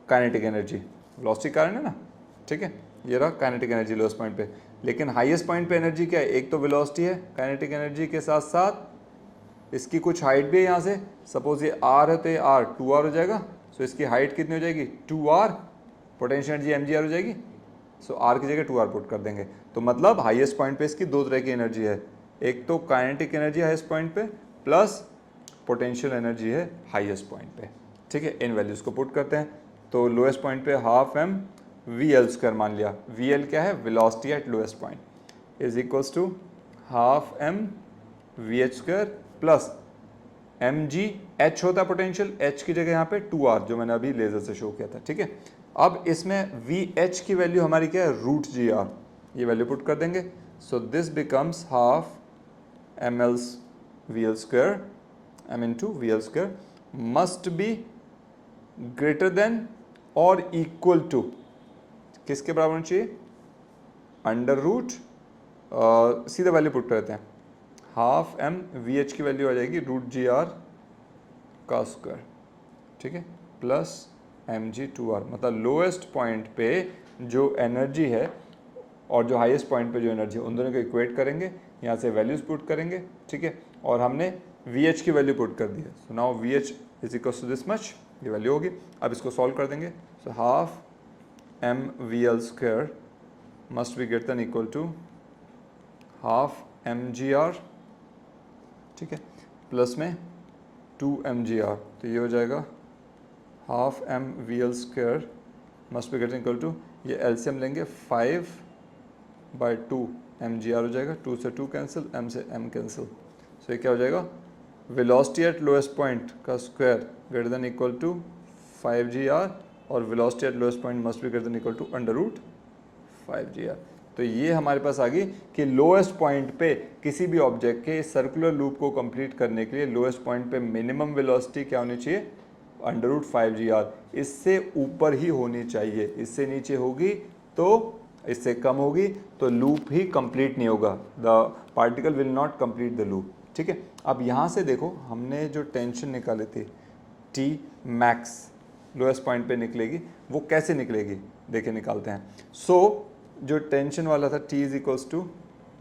काइनेटिक एनर्जी, वेलोसिटी कारण है ना, ठीक है, ये रहा काइनेटिक एनर्जी लोएस्ट पॉइंट पे। लेकिन हाईएस्ट पॉइंट पे एनर्जी क्या है, एक तो वेलोसिटी है काइनेटिक एनर्जी के साथ साथ इसकी कुछ हाइट भी है यहाँ से, सपोज ये आर है तो ये आर 2r हो जाएगा, सो इसकी हाइट कितनी हो जाएगी 2r, पोटेंशियल एनर्जी mgr हो जाएगी, सो आर की जगह 2r पुट कर देंगे। तो मतलब हाईएस्ट पॉइंट पे इसकी दो तरह की एनर्जी है, एक तो काइनेटिक एनर्जी हाईएस्ट पॉइंट पे प्लस पोटेंशियल एनर्जी है हाईएस्ट पॉइंट पे, ठीक है। इन वैल्यूज़ को पुट करते हैं, तो लोएस्ट पॉइंट पे half M V L square मान लिया, वी एल क्या है velocity at lowest point is equals to half M V H square plus M G H होता है पोटेंशियल, एच की जगह यहाँ पे 2r जो मैंने अभी लेजर से शो किया था, ठीक है। अब इसमें वी एच की वैल्यू हमारी क्या है रूट जी आर, ये वैल्यू पुट कर देंगे, so this becomes half M L V L square M into V L square must be greater than और इक्वल टू, किसके बराबर होना चाहिए, अंडर रूट, सीधा वैल्यू पुट करते हैं, हाफ एम वी एच की वैल्यू आ जाएगी रूट जी आर का स्क्वायर, ठीक है, प्लस एम जी 2r, मतलब लोएस्ट पॉइंट पे जो एनर्जी है और जो हाईएस्ट पॉइंट पे जो एनर्जी है उन दोनों को इक्वेट करेंगे, यहाँ से वैल्यूज पुट करेंगे, ठीक है, और हमने वी एच की वैल्यू पुट कर दी है, so now V H is equal to this much, ये वैल्यू होगी। अब इसको सॉल्व कर देंगे, so half M V L square must be greater than equal to half M G are, ठीक है, प्लस में 2 एम जी आर, तो ये हो जाएगा half M V L square must be greater equal to, ये एलसीएम लेंगे 5/2 M G are हो जाएगा, 2 से 2 कैंसिल, m से m कैंसिल, सो ये क्या हो जाएगा वेलोसिटी एट लोएस्ट पॉइंट का square greater than equal to 5gr और velocity at lowest point must be greater than equal to under root 5gr। तो ये हमारे पास आ गई कि लोएस्ट पॉइंट पे किसी भी ऑब्जेक्ट के सर्कुलर लूप को कंप्लीट करने के लिए लोएस्ट पॉइंट पे मिनिमम वेलोसिटी क्या होनी चाहिए, अंडर रूट 5gr, इससे ऊपर ही होनी चाहिए, इससे नीचे होगी तो, इससे कम होगी तो लूप ही कंप्लीट नहीं होगा, the particle will not complete the loop, ठीक है। अब यहाँ से देखो हमने जो टेंशन निकाली थी टी मैक्स लोएस्ट पॉइंट पे निकलेगी, वो कैसे निकलेगी देखिए निकालते हैं। सो जो टेंशन वाला था T is equals to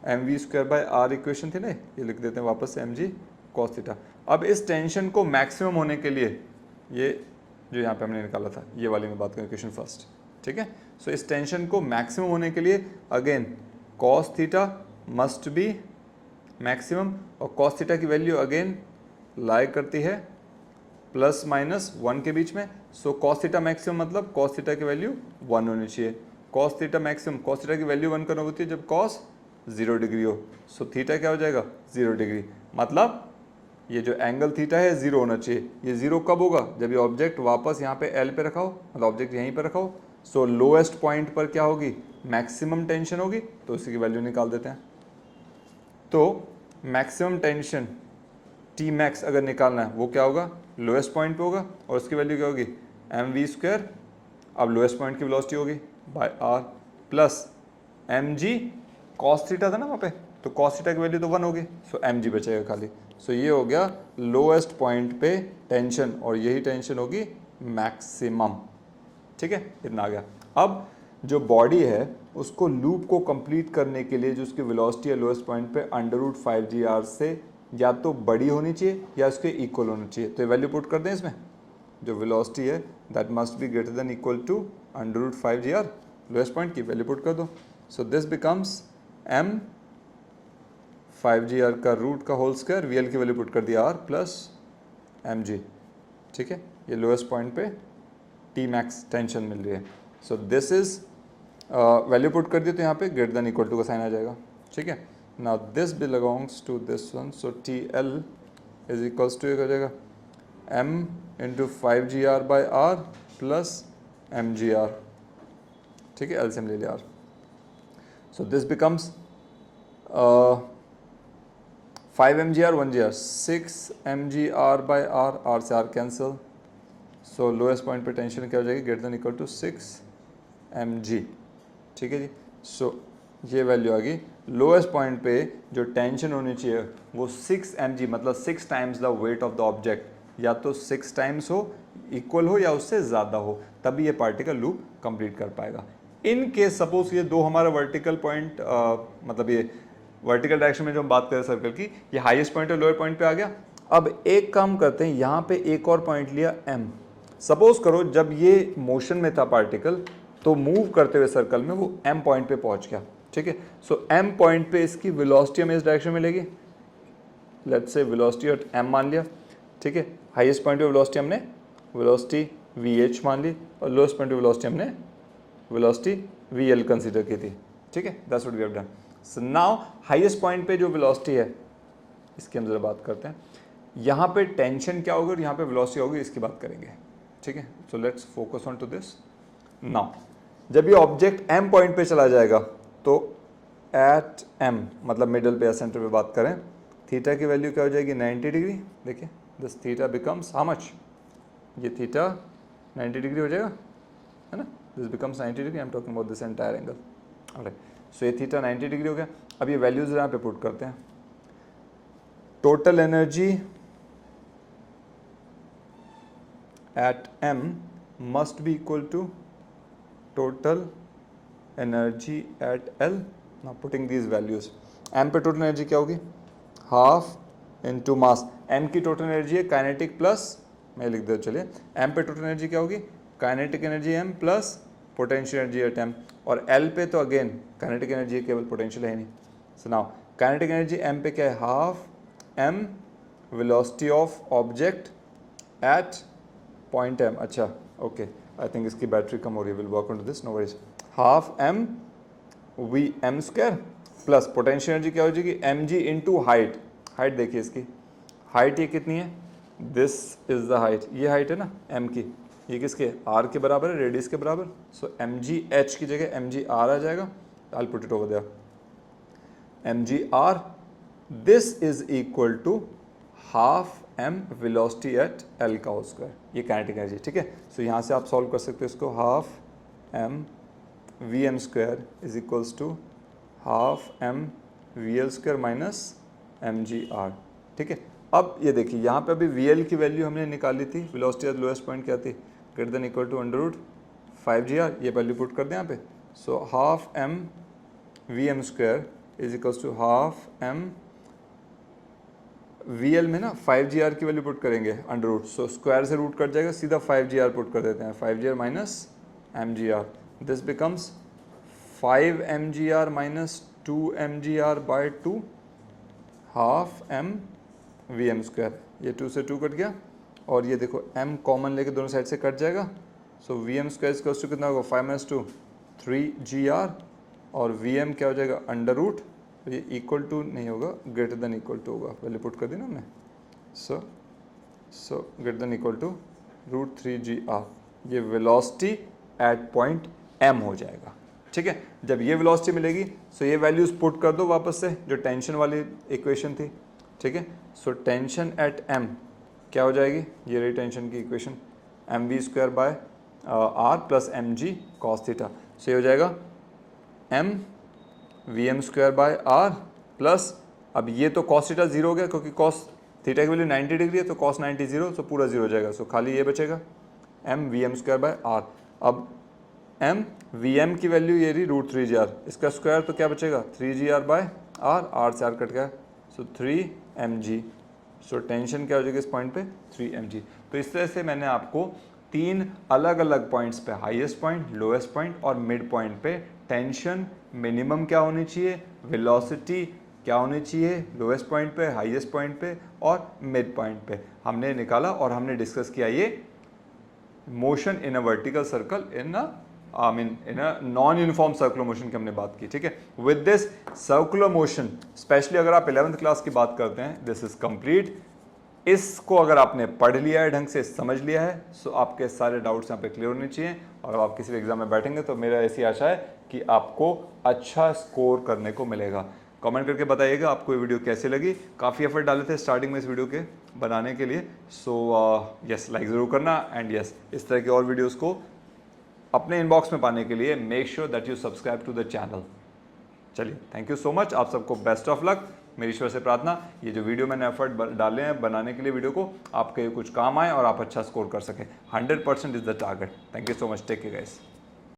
M we square by R equation थी ना, ये लिख देते हैं वापस से एम जी कॉस थीटा। अब इस टेंशन को मैक्सिमम होने के लिए, ये जो यहाँ पे हमने निकाला था ये वाली में बात करें इक्वेशन फर्स्ट, ठीक है। सो इस टेंशन को मैक्सिमम होने के लिए again cos theta must be maximum, और कॉस थीटा की वैल्यू अगेन लाई करती है प्लस माइनस 1 के बीच में, सो कॉस थीटा मैक्सिमम मतलब कॉस थीटा की वैल्यू 1 होनी चाहिए, cos theta maximum, cos theta की वैल्यू 1 करना होती है जब कॉस 0 डिग्री हो, सो थीटा क्या हो जाएगा 0 डिग्री, मतलब ये जो एंगल थीटा है 0 होना चाहिए। ये 0 कब होगा, जब ये ऑब्जेक्ट वापस यहाँ पे एल पे रखा हो, मतलब ऑब्जेक्ट यहीं पे रखा हो, सो लोएस्ट पॉइंट पर क्या होगी मैक्सिमम टेंशन होगी, तो इसी की वैल्यू निकाल देते हैं। तो मैक्सिमम टेंशन टी मैक्स अगर निकालना है वो क्या होगा लोएस्ट पॉइंट पे होगा, और उसकी वैल्यू क्या होगी एम वी स्क्वायर, अब लोएस्ट पॉइंट की वेलोसिटी होगी by R plus M G cos theta था ना वहाँ पे, तो कॉस थीटा की वैल्यू तो 1 होगी, सो एम जी बचेगा खाली, सो ये हो गया लोएस्ट पॉइंट पे टेंशन, और यही टेंशन होगी मैक्सिमम, ठीक है, इतना आ गया। अब जो बॉडी है उसको लूप को कंप्लीट करने के लिए जो उसकी वेलोसिटी है लोएस्ट पॉइंट पे अंडर रूट 5gr से या तो बड़ी होनी चाहिए या उसके इक्वल होना चाहिए, तो ये वैल्यू पुट कर दें इसमें, जो वेलोसिटी है that must be greater than equal to under root 5gr, lowest point की वैल्यू पुट कर दो, सो दिस बिकम्स m 5gr का रूट का होल स्क्वायर, वी एल की वैल्यू पुट कर दिया r प्लस एम जी, ठीक है, ये लोएस्ट पॉइंट पे टी मैक्स टेंशन मिल रही है, so this is value put कर दी तो यहाँ पे ग्रेटर देन इक्वल टू का साइन आ जाएगा, ठीक है। Now this belongs to this one, so T L is equals to हो जाएगा m into 5gr by R plus M G are, ठीक है, एलसीएम ले लिया r, so this becomes 5 mgr 1gr 6 mgr by r, r से r cancel, so lowest point पे tension क्या हो जाएगी greater than equal to 6 mg, ठीक है जी। सो ये वैल्यू आ गई। लोएस्ट पॉइंट पे जो टेंशन होनी चाहिए वो 6 mg मतलब 6 times the weight of the object, या तो 6 टाइम्स हो, इक्वल हो या उससे ज़्यादा हो, तभी ये पार्टिकल लूप कंप्लीट कर पाएगा। इन केस सपोज ये दो हमारा वर्टिकल पॉइंट मतलब ये वर्टिकल डायरेक्शन में जो हम बात करें सर्कल की, ये हाईएस्ट पॉइंट और लोअर पॉइंट पे आ गया। अब एक काम करते हैं, यहाँ पे एक और पॉइंट लिया m। सपोज करो जब ये मोशन में था पार्टिकल, तो मूव करते हुए सर्कल में वो m पॉइंट पे पहुंच गया, ठीक है। सो m पॉइंट पे इसकी वेलोसिटी हमें इस डायरेक्शन में लेगी, let's say velocity at m मान लिया, ठीक है। हाईएस्ट पॉइंट पे वेलोसिटी हमने वेलोसिटी vh मान ली, और लोएस्ट पॉइंट पे वेलोसिटी हमने वेलोसिटी vl कंसीडर की थी, ठीक है। That's what we have done. So now highest point पे जो वेलोसिटी है इसकी हम जरा बात करते हैं। यहाँ पे टेंशन क्या होगी और यहाँ पे वेलोसिटी होगी, इसकी बात करेंगे, ठीक है। So let's focus on to this now. जब ये ऑब्जेक्ट m पॉइंट पे चला जाएगा तो एट m मतलब मिडल पे या सेंटर पे बात करें, थीटा की वैल्यू क्या हो जाएगी 90 डिग्री। देखिए this theta becomes how much, ये थीटा 90 डिग्री हो जाएगा, है ना। This becomes 90 degree, I am talking about this entire angle, alright. So ये थीटा 90 डिग्री हो गया। अब ये वैल्यूज यहाँ पे पुट करते हैं। Total energy at m must be equal to total energy at L। Now putting these values, m पे टोटल एनर्जी क्या होगी, हाफ इनटू मास। m की टोटल एनर्जी है काइनेटिक प्लस, मैं लिख देता चलिए, m पे टोटल एनर्जी क्या होगी, kinetic energy m plus potential energy at m, और L पे तो अगेन काइनेटिक एनर्जी है, केवल पोटेंशियल है नहीं। So now kinetic energy m पे क्या है, half m velocity of object at point m। अच्छा ओके, आई थिंक इसकी बैटरी कम हो रही है, will work on to this, no worries. Half m v m square plus potential energy क्या हो जाएगी mg इंटू हाइट। हाइट देखिए इसकी, हाइट ये कितनी है, दिस इज द हाइट, ये हाइट है ना m की, ये किसके r के बराबर है, रेडियस के बराबर। सो mg h की जगह mg r आ जाएगा, I put it over there, mg r this is equal to half m velocity at L का होल स्क्वायर, ये काइनेटिक एनर्जी, ठीक है। सो यहाँ से आप सॉल्व कर सकते हो इसको, half m vm square is equals to half m vl square minus mgr, ठीक है। अब ये देखिए यहाँ पे अभी vl की वैल्यू हमने निकाली थी, वेलोसिटी एट लोएस्ट पॉइंट क्या थी, greater than equal to under root 5gr, ये वैल्यू पुट कर दें यहाँ पे। So half m vm square is equals to half m VL में ना 5gr की वैल्यू पुट करेंगे अंडर रूट, सो स्क्वायर से रूट कट जाएगा, सीधा 5gr पुट कर देते हैं, 5gr minus mgr, this becomes 5mgr minus 2mgr by 2 half m vm square, ये 2 से 2 कट गया, और ये देखो m कॉमन लेके दोनों साइड से कट जाएगा। सो vm स्क्वायर इक्वल्स टू कितना होगा, 5 माइनस 2 3gr, और vm क्या हो जाएगा अंडर रूट, तो ये इक्वल टू नहीं होगा, ग्रेटर देन इक्वल टू होगा, वैल्यू पुट कर दी ना हमने। So greater than equal to root 3gr, ये वेलोसिटी एट पॉइंट m हो जाएगा, ठीक है। जब ये वेलोसिटी मिलेगी सो ये वैल्यूज पुट कर दो वापस से, जो टेंशन वाली इक्वेशन थी, ठीक है। सो टेंशन एट m क्या हो जाएगी, ये रही टेंशन की equation, mv square by r plus mg cos theta. So ये हो जाएगा m vm square by r plus, अब ये तो कॉस थीटा जीरो हो गया क्योंकि कॉस थीटा की वैल्यू 90 डिग्री है, तो कॉस 90 जीरो, सो पूरा जीरो हो जाएगा। सो खाली ये बचेगा m vm square by r। अब m vm की वैल्यू ये रही रूट 3gr, इसका स्क्वायर तो क्या बचेगा 3gr बाय r, r से r कट गया, सो 3mg। सो टेंशन क्या हो जाएगी इस पॉइंट पे 3mg। तो इस तरह से मैंने आपको 3 अलग अलग पॉइंट्स पे, हाईएस्ट पॉइंट, लोएस्ट पॉइंट और मिड पॉइंट पे टेंशन मिनिमम क्या होनी चाहिए, वेलोसिटी क्या होनी चाहिए लोएस्ट पॉइंट पे, हाईएस्ट पॉइंट पे और मिड पॉइंट पे हमने निकाला, और हमने डिस्कस किया ये motion in a vertical circle in a non uniform circular motion की हमने बात की, ठीक है। With this circular motion, specially अगर आप 11th क्लास की बात करते हैं, दिस इज कंप्लीट। इसको अगर आपने पढ़ लिया है, ढंग से समझ लिया है, सो आपके सारे डाउट्स यहाँ पे क्लियर होने चाहिए, और आप किसी भी एग्जाम में बैठेंगे तो मेरा ऐसी आशा है कि आपको अच्छा स्कोर करने को मिलेगा। कमेंट करके बताइएगा आपको ये वीडियो कैसी लगी। काफ़ी एफर्ट डाले थे स्टार्टिंग में इस वीडियो के बनाने के लिए, सो यस लाइक ज़रूर करना, एंड यस इस तरह की और वीडियोस को अपने इनबॉक्स में पाने के लिए make sure that you subscribe to the channel. चलिए, थैंक यू सो मच, आप सबको बेस्ट ऑफ लक। मेरी ईश्वर से प्रार्थना ये जो वीडियो मैंने एफर्ट डाले हैं बनाने के लिए वीडियो को, आपके कुछ काम आए और आप अच्छा स्कोर कर सकें। 100% is the target. Thank you so much, take care guys.